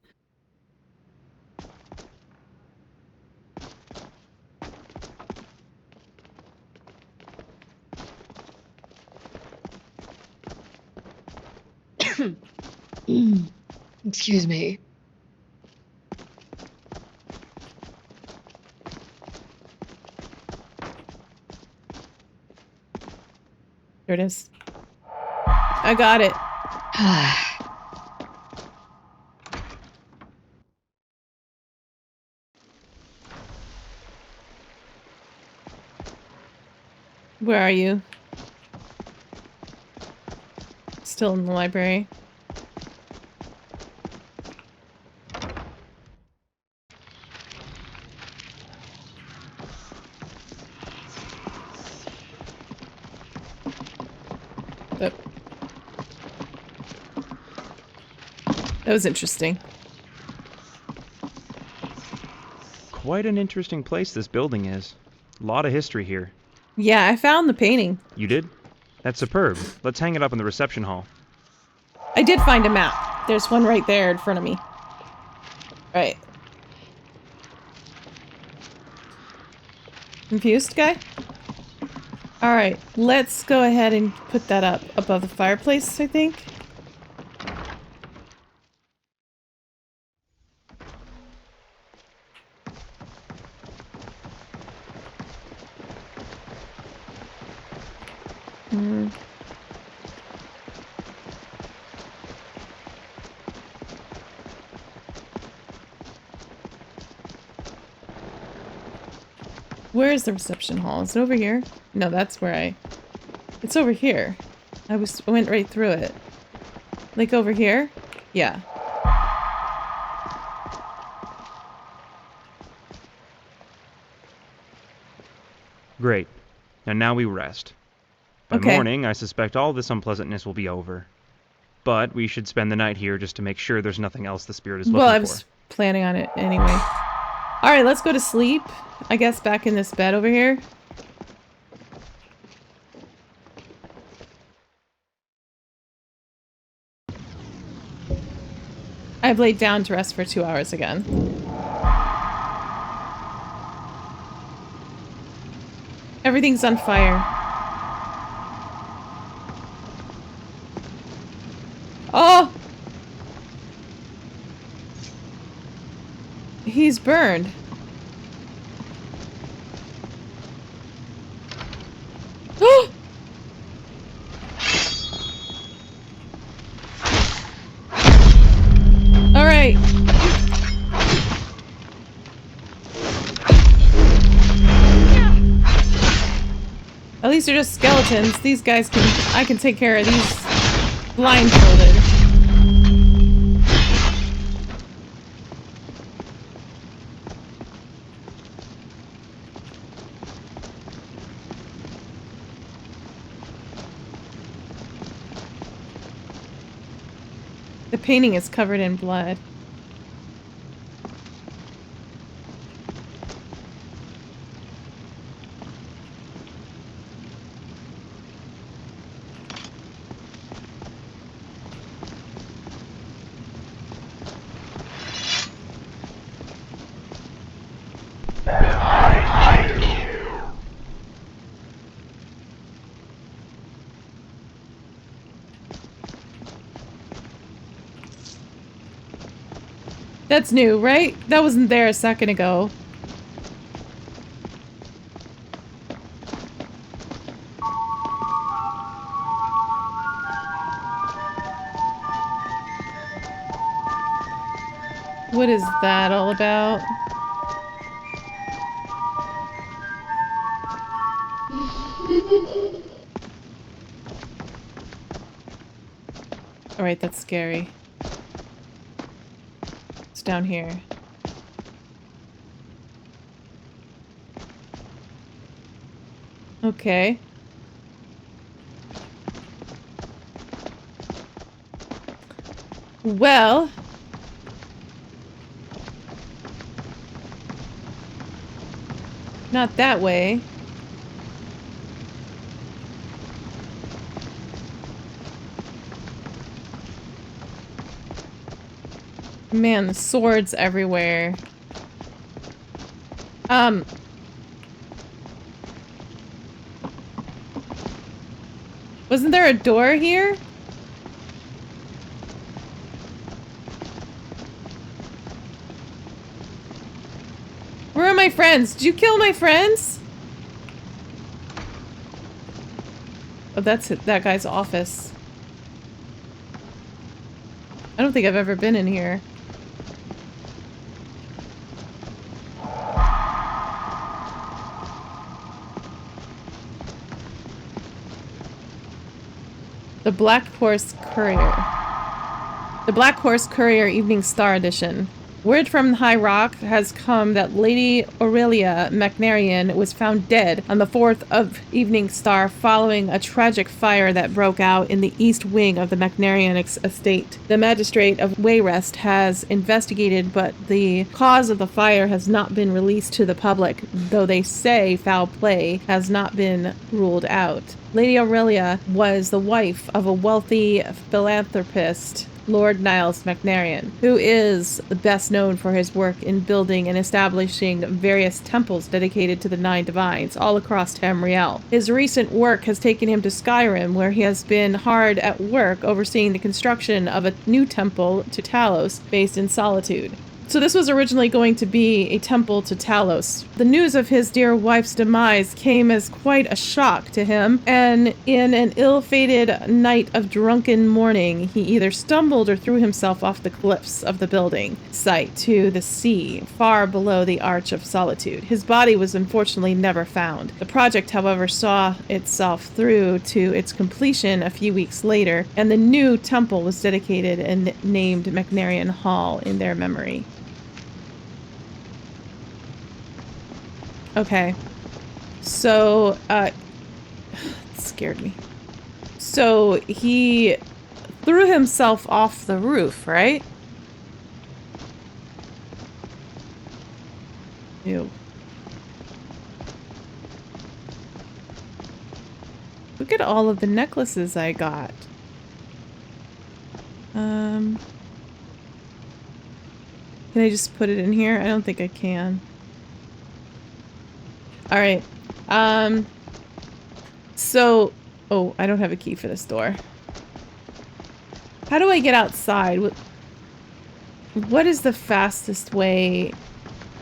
Speaker 3: Excuse me.
Speaker 1: There it is. I got it. Where are you? Still in the library. That was interesting.
Speaker 8: Quite an interesting place this building is. A lot of history here.
Speaker 1: Yeah, I found the painting.
Speaker 8: You did? That's superb. Let's hang it up in the reception hall.
Speaker 1: I did find a map. There's one right there in front of me. Right. Confused, guy? Alright, let's go ahead and put that up above the fireplace, I think. Where is the reception hall? Is it over here? No, that's where it's over here. went right through it. Like over here? Yeah.
Speaker 8: Great. And now we rest. By
Speaker 1: Okay.
Speaker 8: morning, I suspect all this unpleasantness will be over. But we should spend the night here just to make sure there's nothing else the spirit is looking
Speaker 1: Well, I
Speaker 8: for.
Speaker 1: was planning on it anyway. Alright, let's go to sleep. I guess back in this bed over here. I've laid down to rest for 2 hours again. Everything's on fire. Oh! He's burned. Oh! All right. At least they're just skeletons. These guys I can take care of these blindfolded. The painting is covered in blood. That's new, right? That wasn't there a second ago. What is that all about? Alright, that's scary. It's down here. Okay. Well... not that way. Man, the swords everywhere. Wasn't there a door here? Where are my friends? Did you kill my friends? Oh, that's it. That guy's office. I don't think I've ever been in here. The Black Horse Courier. The Black Horse Courier Evening Star Edition. Word from High Rock has come that Lady Aurelia McNarian was found dead on the 4th of Evening Star following a tragic fire that broke out in the east wing of the McNarian estate. The magistrate of Wayrest has investigated, but the cause of the fire has not been released to the public, though they say foul play has not been ruled out. Lady Aurelia was the wife of a wealthy philanthropist, Lord Niles McNarian, who is best known for his work in building and establishing various temples dedicated to the 9 divines all across Tamriel. His recent work has taken him to Skyrim, where he has been hard at work overseeing the construction of a new temple to Talos based in Solitude. So this was originally going to be a temple to Talos. The news of his dear wife's demise came as quite a shock to him, and in an ill-fated night of drunken mourning, he either stumbled or threw himself off the cliffs of the building site to the sea, far below the Arch of Solitude. His body was unfortunately never found. The project, however, saw itself through to its completion a few weeks later, and the new temple was dedicated and named Macnarian Hall in their memory. Okay. So, it scared me. So, he threw himself off the roof, right? Ew. Look at all of the necklaces I got. Can I just put it in here? I don't think I can. Alright. So... Oh, I don't have a key for this door. How do I get outside? What is the fastest way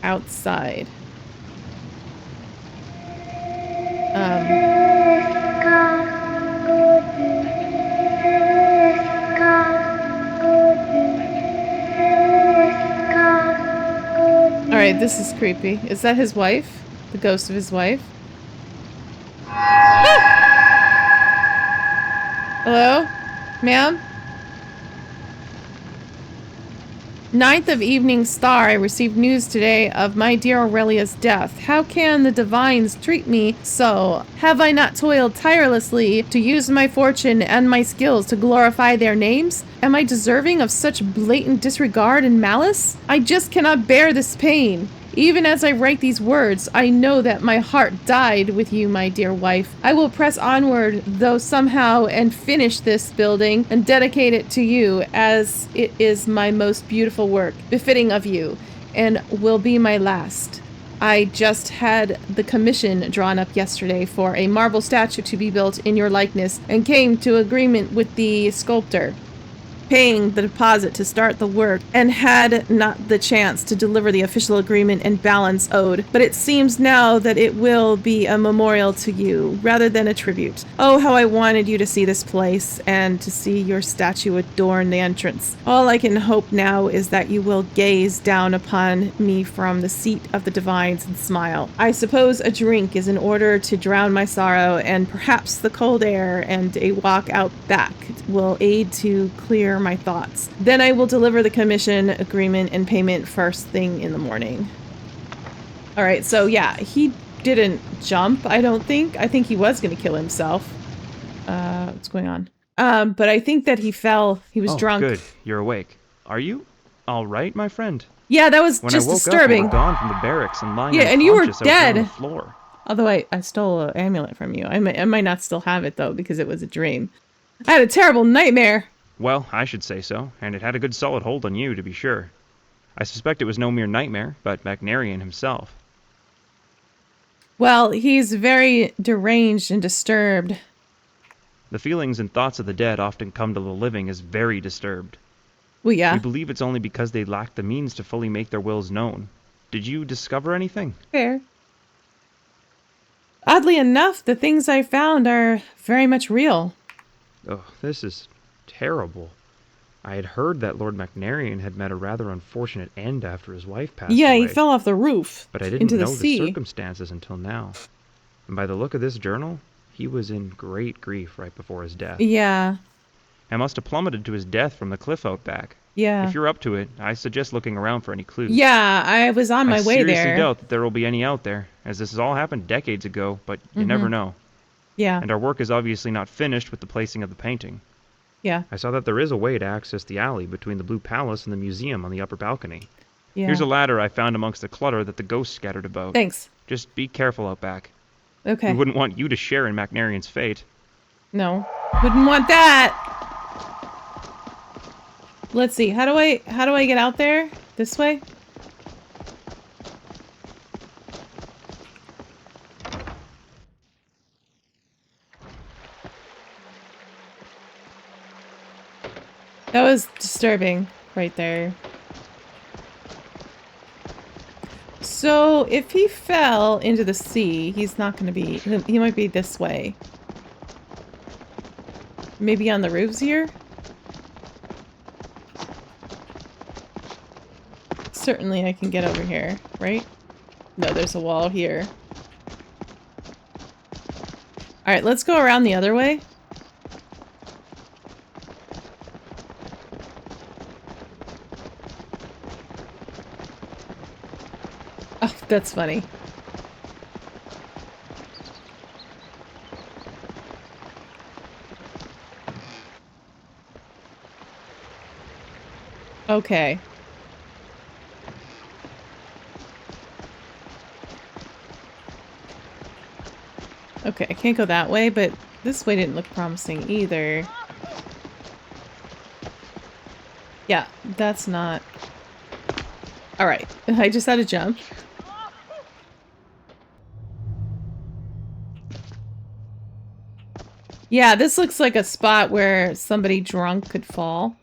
Speaker 1: outside? Alright, this is creepy. Is that his wife? The ghost of his wife? Ah! Hello? Ma'am? Ninth of Evening Star, I received news today of my dear Aurelia's death. How can the divines treat me so? Have I not toiled tirelessly to use my fortune and my skills to glorify their names? Am I deserving of such blatant disregard and malice? I just cannot bear this pain. Even as I write these words, I know that my heart died with you, my dear wife. I will press onward, though somehow, and finish this building and dedicate it to you, as it is my most beautiful work, befitting of you, and will be my last. I just had the commission drawn up yesterday for a marble statue to be built in your likeness, and came to agreement with the sculptor, paying the deposit to start the work, and had not the chance to deliver the official agreement and balance owed. But it seems now that it will be a memorial to you, rather than a tribute. Oh, how I wanted you to see this place, and to see your statue adorn the entrance. All I can hope now is that you will gaze down upon me from the seat of the divines and smile. I suppose a drink is in order to drown my sorrow, and perhaps the cold air and a walk out back will aid to clear my thoughts. Then I will deliver the commission, agreement, and payment first thing in the morning. Alright, so yeah, he didn't jump, I don't think. I think he was going to kill himself. What's going on? But I think that he fell. He was drunk.
Speaker 8: Good. You're awake. Are you all right, my friend?
Speaker 1: Yeah, that was
Speaker 8: When
Speaker 1: just
Speaker 8: I woke
Speaker 1: disturbing.
Speaker 8: up, you were gone from the barracks and lying
Speaker 1: and you were
Speaker 8: unconscious out there on
Speaker 1: dead.
Speaker 8: the floor.
Speaker 1: Although I stole an amulet from you. I might not still have it, though, because it was a dream. I had a terrible nightmare.
Speaker 8: Well, I should say so, and it had a good solid hold on you, to be sure. I suspect it was no mere nightmare, but Macnarian himself.
Speaker 1: Well, he's very deranged and disturbed.
Speaker 8: The feelings and thoughts of the dead often come to the living as very disturbed.
Speaker 1: Well, yeah.
Speaker 8: We believe it's only because they lack the means to fully make their wills known. Did you discover anything?
Speaker 1: Fair. Oddly enough, the things I found are very much real.
Speaker 8: Oh, this is terrible. I had heard that Lord Macnarian had met a rather unfortunate end after his wife passed away.
Speaker 1: Yeah, he fell off the roof
Speaker 8: but I didn't
Speaker 1: into
Speaker 8: know
Speaker 1: the
Speaker 8: the
Speaker 1: sea.
Speaker 8: circumstances until now. And by the look of this journal, he was in great grief right before his death.
Speaker 1: Yeah.
Speaker 8: I must have plummeted to his death from the cliff out back.
Speaker 1: Yeah.
Speaker 8: If you're up to it, I suggest looking around for any clues.
Speaker 1: Yeah, I was on my way
Speaker 8: I seriously
Speaker 1: there.
Speaker 8: doubt that there will be any out there, as this has all happened decades ago, but you never know.
Speaker 1: Yeah.
Speaker 8: And our work is obviously not finished with the placing of the painting.
Speaker 1: Yeah.
Speaker 8: I saw that there is a way to access the alley between the Blue Palace and the museum on the upper balcony.
Speaker 1: Yeah.
Speaker 8: Here's a ladder I found amongst the clutter that the ghosts scattered about.
Speaker 1: Thanks.
Speaker 8: Just be careful out back.
Speaker 1: Okay.
Speaker 8: We wouldn't want you to share in Macnarian's fate.
Speaker 1: No. Wouldn't want that. Let's see. How do I get out there? This way? That was disturbing right there. So if he fell into the sea, he's not going to be... He might be this way. Maybe on the roofs here? Certainly I can get over here, right? No, there's a wall here. Alright, let's go around the other way. Oh, that's funny. Okay. Okay, I can't go that way, but this way didn't look promising either. Yeah, that's not... Alright, I just had to jump. Yeah, this looks like a spot where somebody drunk could fall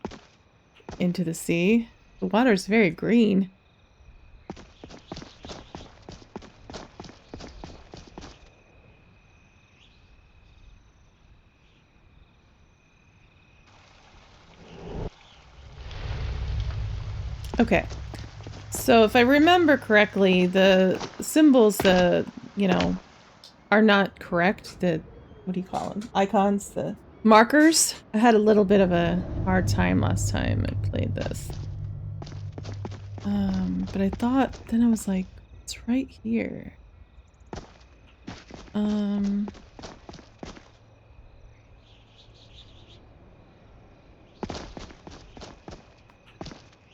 Speaker 1: into the sea. The water's very green. Okay. So if I remember correctly, the symbols, you know, are not correct. The, what do you call them? Icons, the markers. I had a little bit of a hard time last time I played this. But I thought, then I was like, it's right here.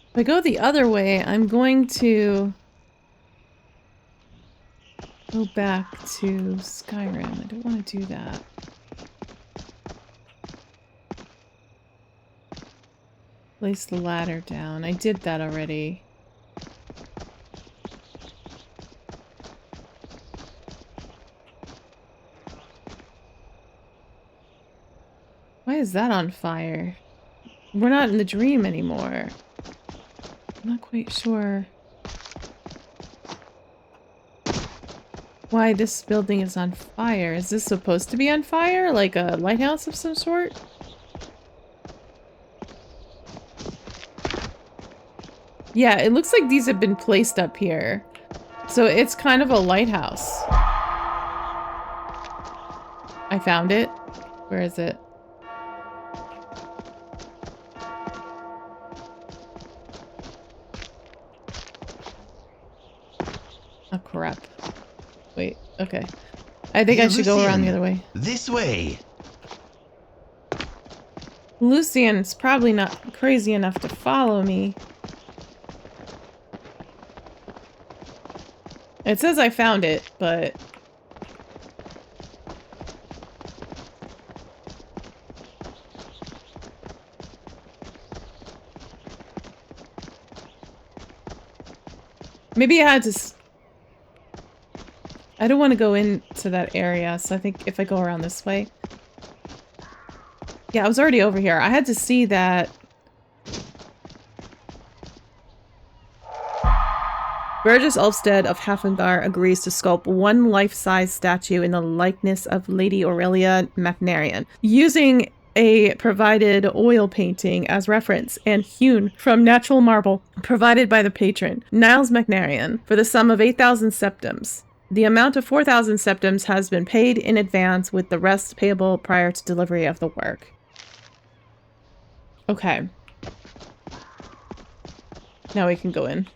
Speaker 1: If I go the other way, I'm going to go back to Skyrim. I don't want to do that. Place the ladder down. I did that already. Why is that on fire? We're not in the dream anymore. I'm not quite sure why this building is on fire. Is this supposed to be on fire? Like a lighthouse of some sort? Yeah, it looks like these have been placed up here. So it's kind of a lighthouse. I found it. Where is it? Oh, crap. Wait, okay. I think I should go around the other way.
Speaker 2: This way.
Speaker 1: Lucian's probably not crazy enough to follow me. It says I found it, but... maybe I had to... I don't want to go into that area, so I think if I go around this way... Yeah, I was already over here. I had to see that... Burgess Ulfstead of Hafengar agrees to sculpt one life-size statue in the likeness of Lady Aurelia Macnarian, using a provided oil painting as reference and hewn from natural marble provided by the patron, Niles Macnarian, for the sum of 8,000 septims. The amount of 4,000 septims has been paid in advance, with the rest payable prior to delivery of the work. Okay. Now we can go in.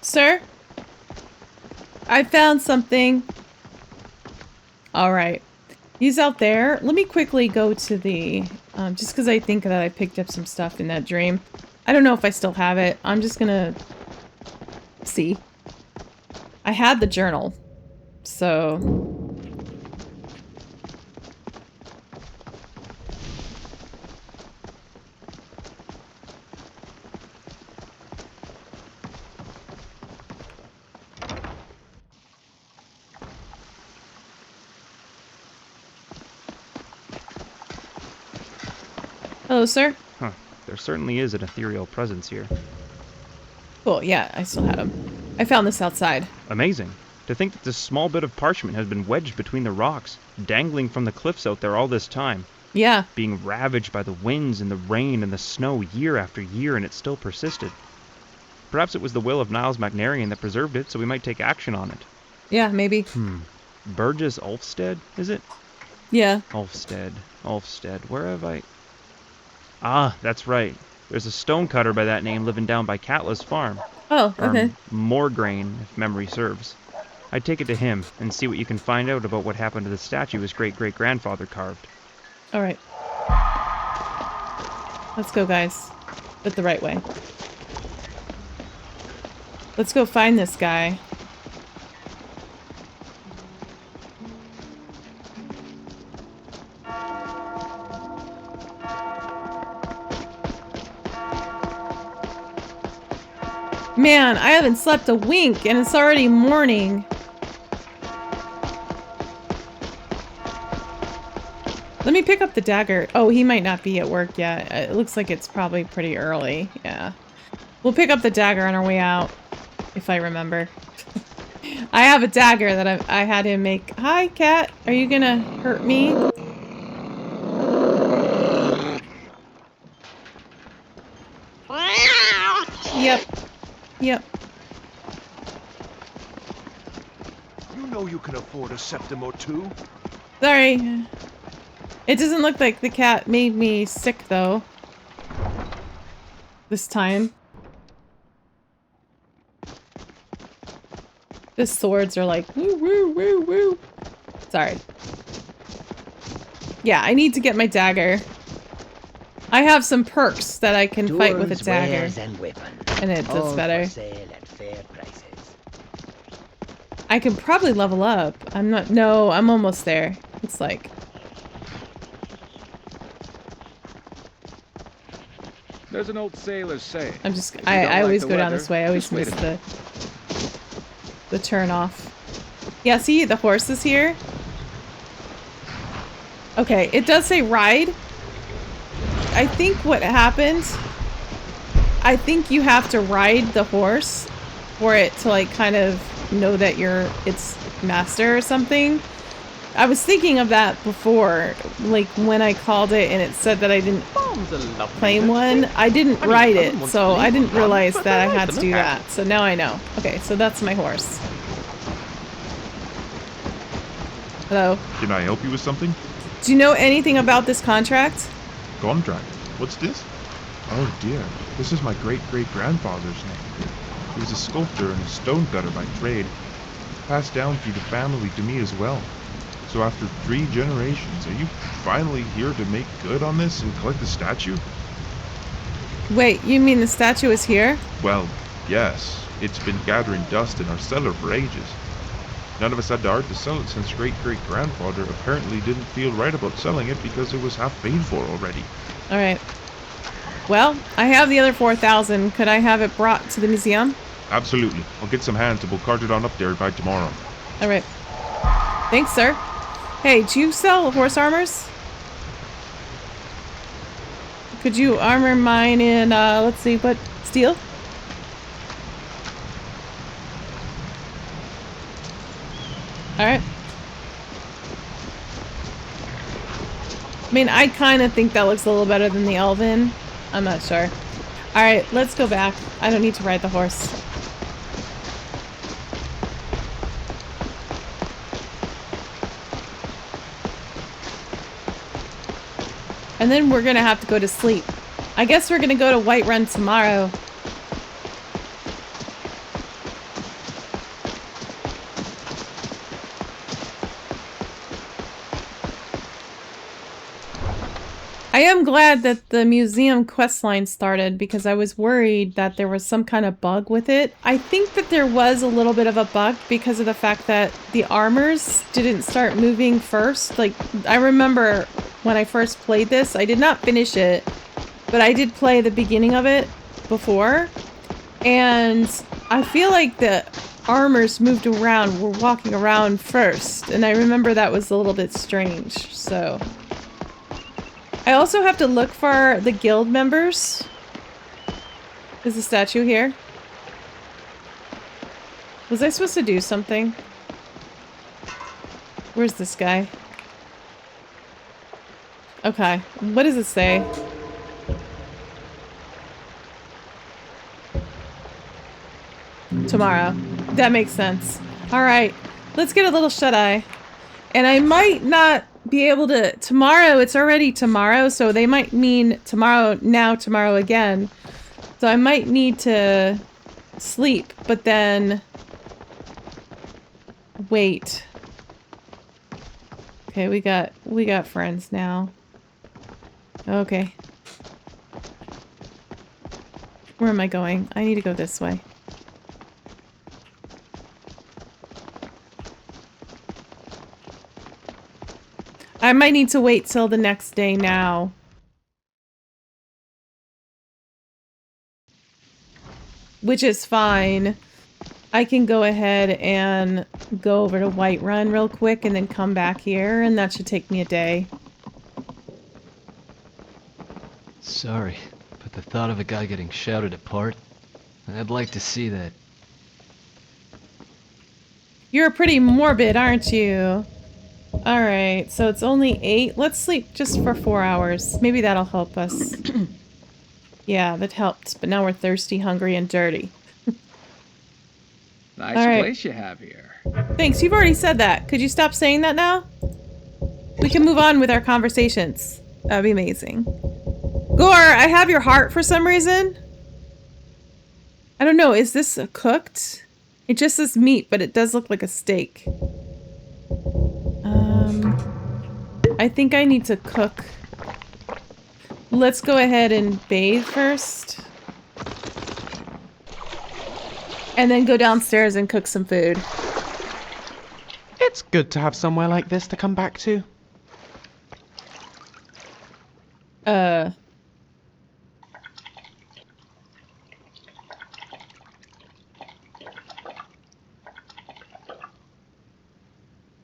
Speaker 1: Sir? I found something. Alright. He's out there. Let me quickly go to the... just because I think that I picked up some stuff in that dream. I don't know if I still have it. I'm just gonna... see. I had the journal. so... Hello, sir.
Speaker 8: Huh. There certainly is an ethereal presence here.
Speaker 1: Cool, yeah, I still had them. I found this outside.
Speaker 8: Amazing. To think that this small bit of parchment has been wedged between the rocks, dangling from the cliffs out there all this time.
Speaker 1: Yeah.
Speaker 8: Being ravaged by the winds and the rain and the snow year after year, and it still persisted. Perhaps it was the will of Niles Macnarian that preserved it, so we might take action on it.
Speaker 1: Yeah, maybe.
Speaker 8: Burgess Ulfstead, is it?
Speaker 1: Yeah.
Speaker 8: Ulfstead. Where have I... Ah, that's right. There's a stonecutter by that name living down by Catla's farm.
Speaker 1: Oh, okay.
Speaker 8: Morgraine, if memory serves. I'd take it to him and see what you can find out about what happened to the statue his great-great-grandfather carved.
Speaker 1: Alright. Let's go, guys. But the right way. Let's go find this guy. Man, I haven't slept a wink and it's already morning. Let me pick up the dagger. Oh, he might not be at work yet. It looks like it's probably pretty early. Yeah. We'll pick up the dagger on our way out, if I remember. I have a dagger that I had him make. Hi, cat. Are you gonna hurt me? Yep. Yep.
Speaker 9: You know you can afford a septim or two.
Speaker 1: Sorry. It doesn't look like the cat made me sick, though. This time. The swords are like, woo, woo, woo, woo. Sorry. Yeah, I need to get my dagger. I have some perks that I can fight with a dagger. And it does better. I can probably level up. I'm not... No, I'm almost there. It's like...
Speaker 4: There's an old sailor's saying.
Speaker 1: I'm just...
Speaker 4: If you
Speaker 1: I
Speaker 4: don't like
Speaker 1: always
Speaker 4: the
Speaker 1: go down
Speaker 4: weather,
Speaker 1: this way. I always
Speaker 4: just wait
Speaker 1: miss the turn off. Yeah, see? The horse is here. Okay, it does say ride. I think what happened... I think you have to ride the horse for it to, like, kind of know that you're its master or something. I was thinking of that before, like, when I called it and it said that I didn't claim one. I didn't ride it, so I didn't realize that I had to do that. So now I know. Okay, so that's my horse. Hello?
Speaker 10: Can I help you with something?
Speaker 1: Do you know anything about this contract?
Speaker 10: Contract? What's this? Oh dear, this is my great-great-grandfather's name. He was a sculptor and a stonecutter by trade. Passed down through the family to me as well. So after 3 generations, are you finally here to make good on this and collect the statue?
Speaker 1: Wait, you mean the statue is here?
Speaker 10: Well, yes. It's been gathering dust in our cellar for ages. None of us had the heart to sell it since great-great-grandfather apparently didn't feel right about selling it because it was half paid for already.
Speaker 1: Alright. Well, I have the other 4,000. Could I have it brought to the museum?
Speaker 10: Absolutely. I'll get some hands and we'll cart it on up there by tomorrow.
Speaker 1: Alright. Thanks, sir. Hey, do you sell horse armors? Could you armor mine in, let's see, what, steel? Alright. I mean, I kind of think that looks a little better than the elven. I'm not sure. Alright, let's go back. I don't need to ride the horse. And then we're gonna have to go to sleep. I guess we're gonna go to Whiterun tomorrow. I am glad that the museum quest line started because I was worried that there was some kind of bug with it. I think that there was a little bit of a bug because of the fact that the armors didn't start moving first. Like, I remember when I first played this, I did not finish it, but I did play the beginning of it before. And I feel like the armors moved around, were walking around first. And I remember that was a little bit strange, so... I also have to look for the guild members. Is the statue here? Was I supposed to do something? Where's this guy? Okay. What does it say? Tomorrow. That makes sense. Alright. Let's get a little shut-eye. And I might not be able to... Tomorrow, it's already tomorrow, so they might mean tomorrow, now, tomorrow again. So I might need to sleep, but then... Wait. Okay, we got friends now. Okay. Where am I going? I need to go this way. I might need to wait till the next day now. Which is fine. I can go ahead and go over to Whiterun real quick and then come back here, and that should take me a day.
Speaker 11: Sorry, but the thought of a guy getting shouted apart, I'd like to see that.
Speaker 1: You're pretty morbid, aren't you? Alright, so it's only 8. Let's sleep just for 4 hours. Maybe that'll help us. Yeah, that helped. But now we're thirsty, hungry, and dirty.
Speaker 6: Nice place you have here.
Speaker 1: Thanks, you've already said that. Could you stop saying that now? We can move on with our conversations. That'd be amazing. Gore, I have your heart for some reason. I don't know, is this cooked? It just says meat, but it does look like a steak. I think I need to cook. Let's go ahead and bathe first. And then go downstairs and cook some food.
Speaker 5: It's good to have somewhere like this to come back to.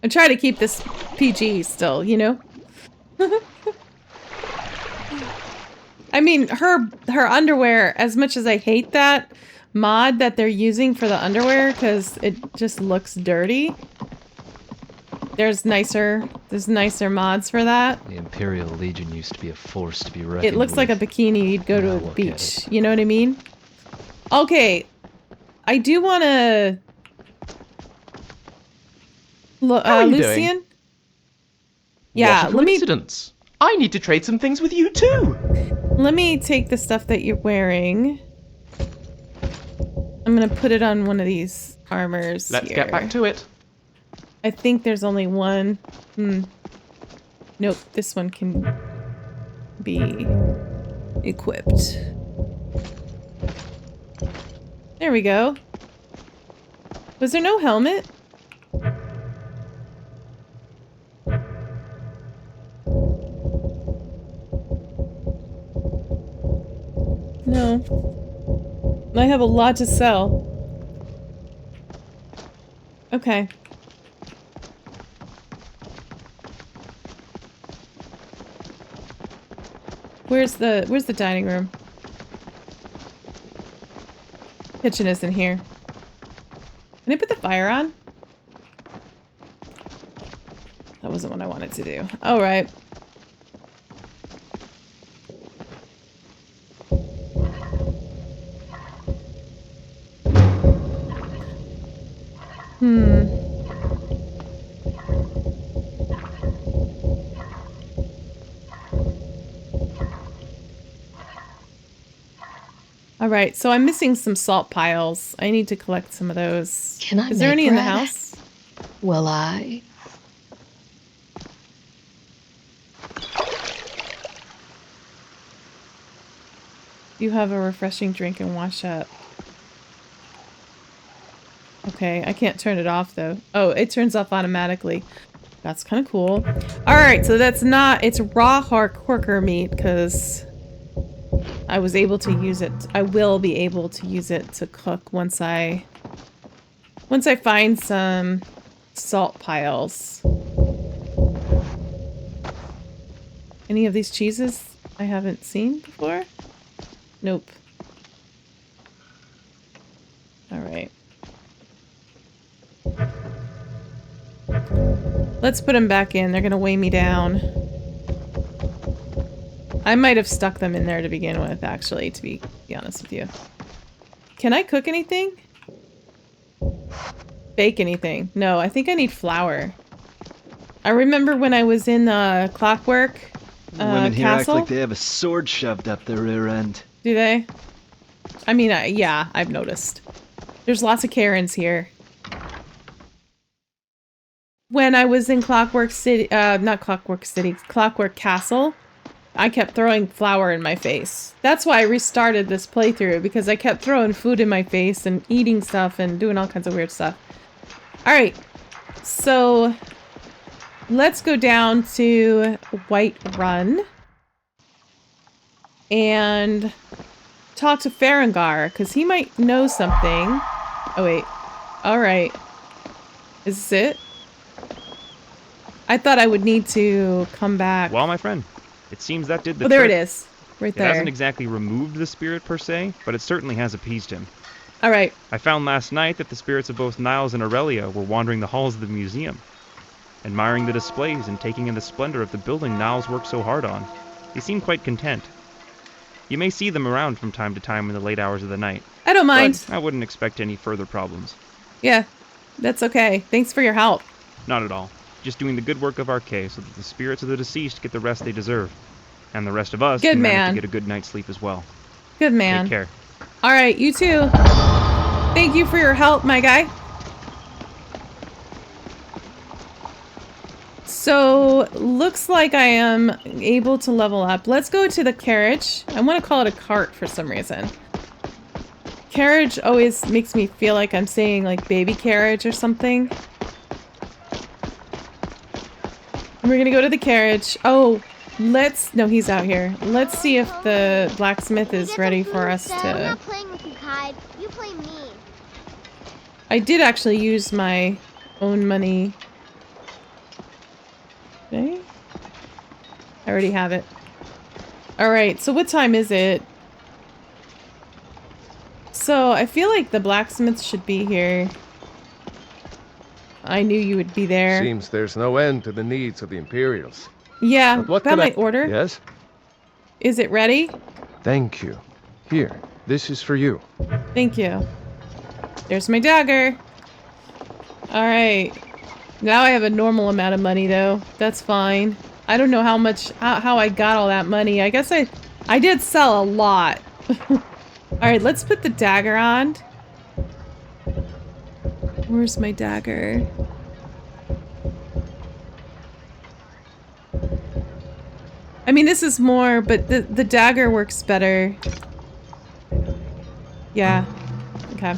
Speaker 1: I try to keep this PG still, you know? I mean, her underwear, as much as I hate that mod that they're using for the underwear, because it just looks dirty. There's nicer mods for that.
Speaker 11: The Imperial Legion used to be a force to be reckoned
Speaker 1: It looks like a bikini you'd go to a beach. You know what I mean? Okay. I do want to...
Speaker 5: How are you
Speaker 1: Lucian?
Speaker 5: doing?
Speaker 1: Yeah,
Speaker 5: what a coincidence. I need to trade some things with you too.
Speaker 1: Let me take the stuff that you're wearing. I'm gonna put it on one of these armors.
Speaker 5: Let's
Speaker 1: here.
Speaker 5: get back to it.
Speaker 1: I think there's only one. Nope, this one can be equipped. There we go. Was there no helmet? No. I have a lot to sell. Okay. Where's the dining room? Kitchen isn't here. Can I put the fire on? That wasn't what I wanted to do. All right. Alright, so I'm missing some salt piles. I need to collect some of those.
Speaker 3: Can I
Speaker 1: Is there
Speaker 3: make
Speaker 1: any in the
Speaker 3: bread?
Speaker 1: house?
Speaker 3: Will I?
Speaker 1: You have a refreshing drink and wash up. Okay, I can't turn it off though. Oh, it turns off automatically. That's kind of cool. Alright, so that's not... It's raw horker meat because I was able to use it. I will be able to use it to cook once I find some salt piles. Any of these cheeses I haven't seen before? Nope. Alright. Let's put them back in. They're gonna weigh me down. I might have stuck them in there to begin with, actually, to be honest with you. Can I cook anything? Bake anything? No, I think I need flour. I remember when I was in Clockwork
Speaker 11: Women here
Speaker 1: Castle.
Speaker 11: act like they have a sword shoved up their rear end.
Speaker 1: Do they? I mean, yeah, I've noticed. There's lots of Karens here. When I was in Clockwork City, not Clockwork City, Clockwork Castle, I kept throwing flour in my face. That's why I restarted this playthrough, because I kept throwing food in my face and eating stuff and doing all kinds of weird stuff. Alright, so let's go down to White Run and talk to Farengar, because he might know something. Oh wait, alright. Is this it? I thought I would need to come back.
Speaker 8: Well, my friend, it seems that did the
Speaker 1: Oh, there it
Speaker 8: trick.
Speaker 1: is. Right
Speaker 8: It
Speaker 1: there.
Speaker 8: hasn't exactly removed the spirit per se, but it certainly has appeased him.
Speaker 1: Alright.
Speaker 8: I found last night that the spirits of both Niles and Aurelia were wandering the halls of the museum, admiring the displays and taking in the splendor of the building Niles worked so hard on. They seem quite content. You may see them around from time to time in the late hours of the night.
Speaker 1: I don't mind.
Speaker 8: But I wouldn't expect any further problems.
Speaker 1: Yeah, that's okay. Thanks for your help.
Speaker 8: Not at all. Just doing the good work of Arcade so that the spirits of the deceased get the rest they deserve. And the rest of us
Speaker 1: Good
Speaker 8: can manage
Speaker 1: man.
Speaker 8: to get a good night's sleep as well.
Speaker 1: Good man.
Speaker 8: Take care.
Speaker 1: Alright, you too. Thank you for your help, my guy. So, looks like I am able to level up. Let's go to the carriage. I want to call it a cart for some reason. Carriage always makes me feel like I'm saying like baby carriage or something. We're gonna go to the carriage. Oh, no, he's out here. Let's see if the blacksmith is ready for us
Speaker 12: I'm
Speaker 1: to...
Speaker 12: not playing with you, Kai. You play me.
Speaker 1: I did actually use my own money. Okay. I already have it. Alright, so what time is it? So, I feel like the blacksmith should be here. I knew you would be there.
Speaker 13: Seems there's no end to the needs of the Imperials.
Speaker 1: Yeah,
Speaker 13: But what
Speaker 1: that
Speaker 13: can
Speaker 1: might order.
Speaker 13: Yes?
Speaker 1: Is it ready?
Speaker 13: Thank you. Here, this is for you.
Speaker 1: Thank you. There's my dagger. Alright. Now I have a normal amount of money, though. That's fine. I don't know how much... how I got all that money. I guess I did sell a lot. Alright, let's put the dagger on. Where's my dagger? I mean, this is more, but the dagger works better. Yeah. Okay.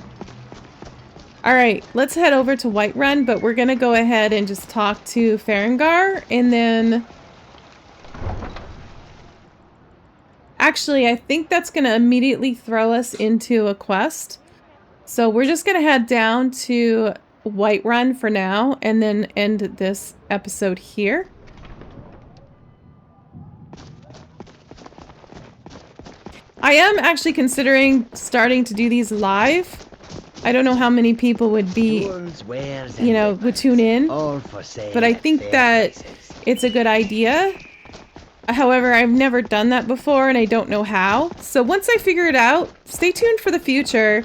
Speaker 1: Alright, let's head over to Whiterun, but we're gonna go ahead and just talk to Farengar, and then... Actually, I think that's gonna immediately throw us into a quest. So we're just gonna head down to Whiterun for now, and then end this episode here. I am actually considering starting to do these live. I don't know how many people would be, you know, would tune in, but I think that it's a good idea. However, I've never done that before and I don't know how. So once I figure it out, stay tuned for the future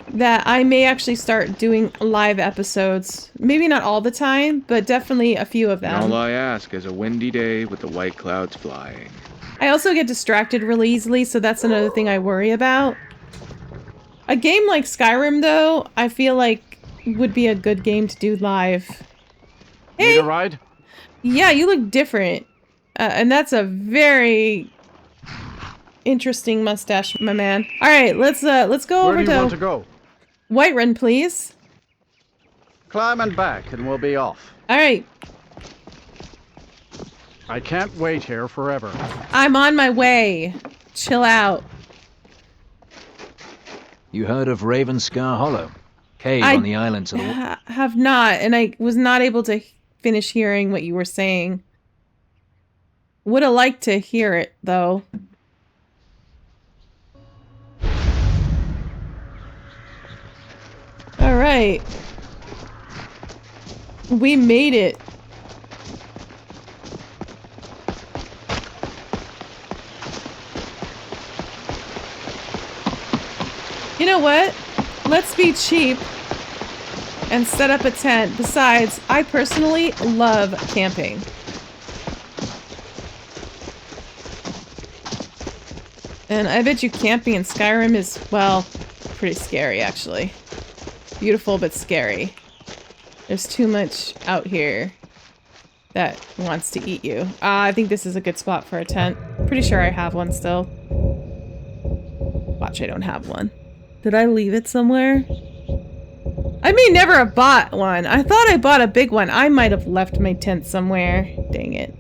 Speaker 1: that I may actually start doing live episodes. Maybe not all the time, but definitely a few of them.
Speaker 4: All I ask is a windy day with the white clouds flying.
Speaker 1: I also get distracted really easily, so that's another thing I worry about. A game like Skyrim, though, I feel like would be a good game to do live. Hey!
Speaker 5: Need a ride?
Speaker 1: Yeah, you look different. And that's a very interesting mustache, my man. All right, let's go
Speaker 14: Where
Speaker 1: over
Speaker 14: do you want to go?
Speaker 1: Whiterun, please.
Speaker 14: Climb and back, and we'll be off.
Speaker 1: All right.
Speaker 14: I can't wait here forever.
Speaker 1: I'm on my way. Chill out.
Speaker 15: You heard of Ravenscar Hollow? Cave on the island to the
Speaker 1: have not, and I was not able to finish hearing what you were saying. Would have liked to hear it, though. All right. We made it. You know what? Let's be cheap and set up a tent. Besides, I personally love camping. And I bet you camping in Skyrim is, well, pretty scary, actually. Beautiful, but scary. There's too much out here that wants to eat you. I think this is a good spot for a tent. Pretty sure I have one still. Watch, I don't have one. Did I leave it somewhere? I may never have bought one. I thought I bought a big one. I might have left my tent somewhere. Dang it.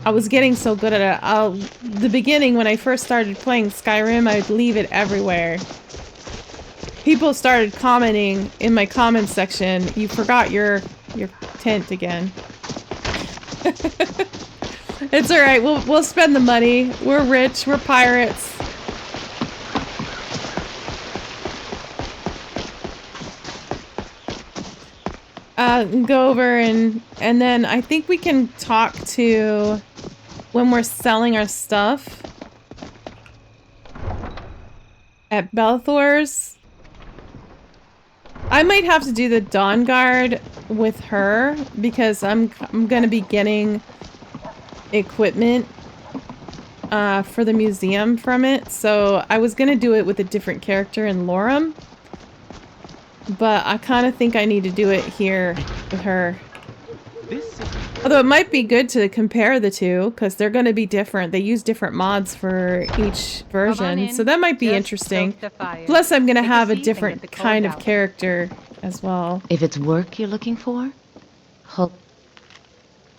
Speaker 1: I was getting so good at it. The beginning, when I first started playing Skyrim, I'd leave it everywhere. People started commenting in my comments section, you forgot your tent again. It's alright, we'll spend the money. We're rich, we're pirates. Go over and then I think we can talk to when we're selling our stuff at Belthor's. I might have to do the Dawn Guard with her because I'm gonna be getting equipment for the museum from it. So I was gonna do it with a different character in Lorem. But I kind of think I need to do it here with her. Although it might be good to compare the two, because they're going to be different. They use different mods for each version, so that might be interesting. Plus, I'm going to have a different kind of character as well.
Speaker 16: If it's work you're looking for, hope.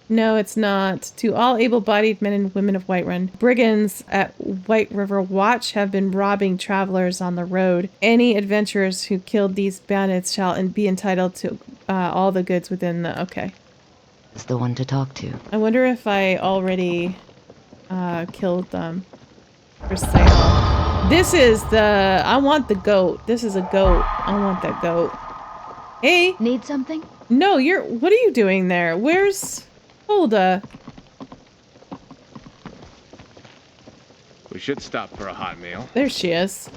Speaker 1: No, it's not. To all able-bodied men and women of Whiterun, brigands at White River Watch have been robbing travelers on the road. Any adventurers who killed these bandits shall be entitled to all the goods within the... Okay.
Speaker 16: Is the one to talk to.
Speaker 1: I wonder if I already killed them for sale. This is the... I want the goat. This is a goat. I want that goat. Hey!
Speaker 12: Need something?
Speaker 1: No, you're... What are you doing there? Where's... Hulda?
Speaker 4: We should stop for a hot meal.
Speaker 1: There she is.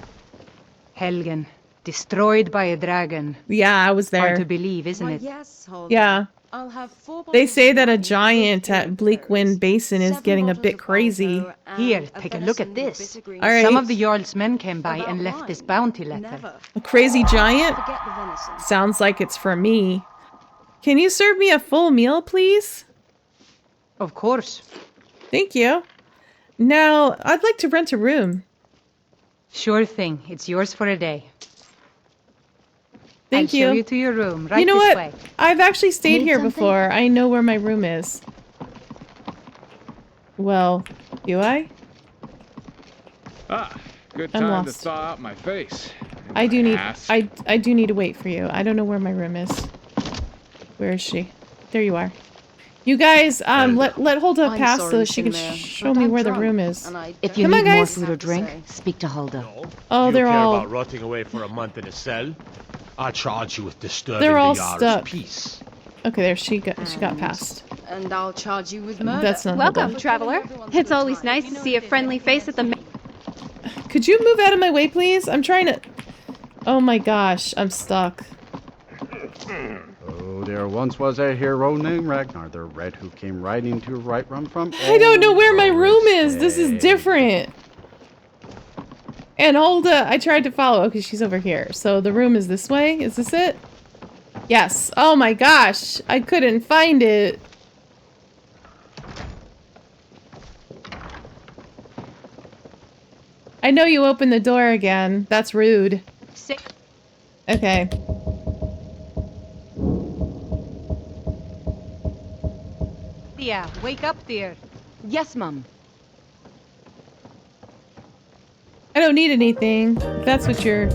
Speaker 17: Helgen, destroyed by a dragon.
Speaker 1: Yeah, I was there.
Speaker 17: Hard to believe, isn't it?
Speaker 18: Yes,
Speaker 1: Yeah. They say that a giant at Bleakwind Basin is getting a bit crazy.
Speaker 17: Here, take a look at this.
Speaker 1: All right.
Speaker 17: Some of the Jarl's men came by and left this bounty letter.
Speaker 1: A crazy giant? Sounds like it's for me. Can you serve me a full meal, please?
Speaker 17: Of course.
Speaker 1: Thank you. Now, I'd like to rent a room.
Speaker 17: Sure thing. It's yours for a day.
Speaker 1: Thank
Speaker 17: I'll
Speaker 1: you.
Speaker 17: show you to your room, right
Speaker 1: you know
Speaker 17: this
Speaker 1: what?
Speaker 17: way.
Speaker 1: I've actually stayed
Speaker 17: Need
Speaker 1: here
Speaker 17: something?
Speaker 1: before. I know where my room is. Well, do I?
Speaker 4: Ah, good
Speaker 1: I'm
Speaker 4: time to
Speaker 1: lost.
Speaker 4: thaw out my face.
Speaker 1: I do need
Speaker 4: Ass.
Speaker 1: I do need to wait for you. I don't know where my room is. Where is she? There you are. You guys, let Hulda
Speaker 18: I'm
Speaker 1: pass
Speaker 18: sorry,
Speaker 1: so she can
Speaker 18: Sinmare,
Speaker 1: show
Speaker 18: but
Speaker 1: me
Speaker 18: I'm
Speaker 1: where
Speaker 18: drunk,
Speaker 1: the room is.
Speaker 16: If you
Speaker 1: Come
Speaker 16: need
Speaker 1: on,
Speaker 16: more
Speaker 1: guys.
Speaker 16: food or drink, speak to Hulda.
Speaker 1: Oh,
Speaker 9: you
Speaker 1: they're
Speaker 9: care
Speaker 1: all
Speaker 9: about rotting away for a month in a cell? I charge you with disturbing
Speaker 1: they're all
Speaker 9: the Jarl's
Speaker 1: stuck.
Speaker 9: peace.
Speaker 1: Okay, there she got past.
Speaker 18: And I'll charge you with murder.
Speaker 1: That's not
Speaker 19: Welcome,
Speaker 1: Hulda.
Speaker 19: traveler. It's always nice to see a friendly face at the...
Speaker 1: Could you move out of my way, please? I'm trying to... Oh my gosh, I'm stuck.
Speaker 14: Oh, there once was a hero named Ragnar the Red who came riding to Whiterun from...
Speaker 1: I don't know where my room is. This is different. And Hulda, I tried to follow. Okay, she's over here. So the room is this way. Is this it? Yes. Oh my gosh. I couldn't find it. I know you opened the door again. That's rude. Okay.
Speaker 17: Yeah, wake up, dear.
Speaker 16: Yes, Mum.
Speaker 1: I don't need anything, if that's what you're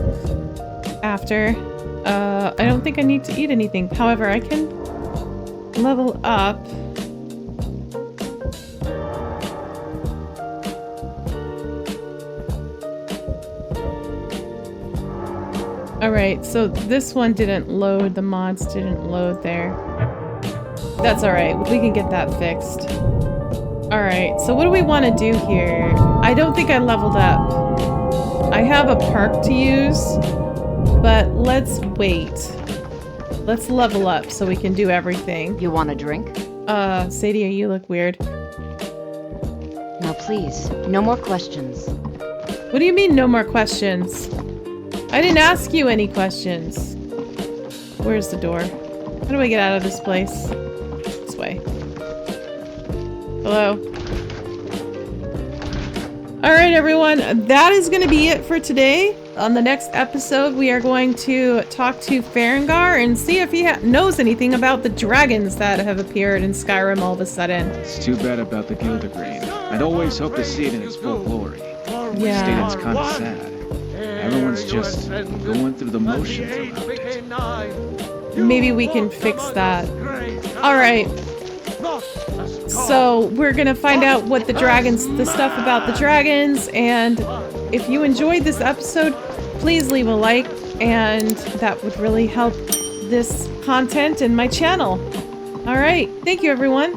Speaker 1: after. I don't think I need to eat anything. However, I can level up. Alright, so this one didn't load. The mods didn't load there. That's alright. We can get that fixed. Alright, so what do we want to do here? I don't think I leveled up. I have a perk to use, but let's wait. Let's level up so we can do everything.
Speaker 16: You want a drink?
Speaker 1: Sadie, you look weird.
Speaker 16: Now please, no more questions.
Speaker 1: What do you mean, no more questions? I didn't ask you any questions. Where's the door? How do I get out of this place? This way. Hello? Alright everyone, that is going to be it for today. On the next episode, we are going to talk to Farengar and see if he knows anything about the dragons that have appeared in Skyrim all of a sudden.
Speaker 4: It's too bad about the Gildergreen. I'd always hoped to see it in its full glory.
Speaker 1: Yeah.
Speaker 4: Instead, it's kind of sad. Everyone's just going through the motions around it.
Speaker 1: Maybe we can fix that. Alright. So, we're gonna find out what the stuff about the dragons, and if you enjoyed this episode, please leave a like, and that would really help this content and my channel. Alright, thank you everyone.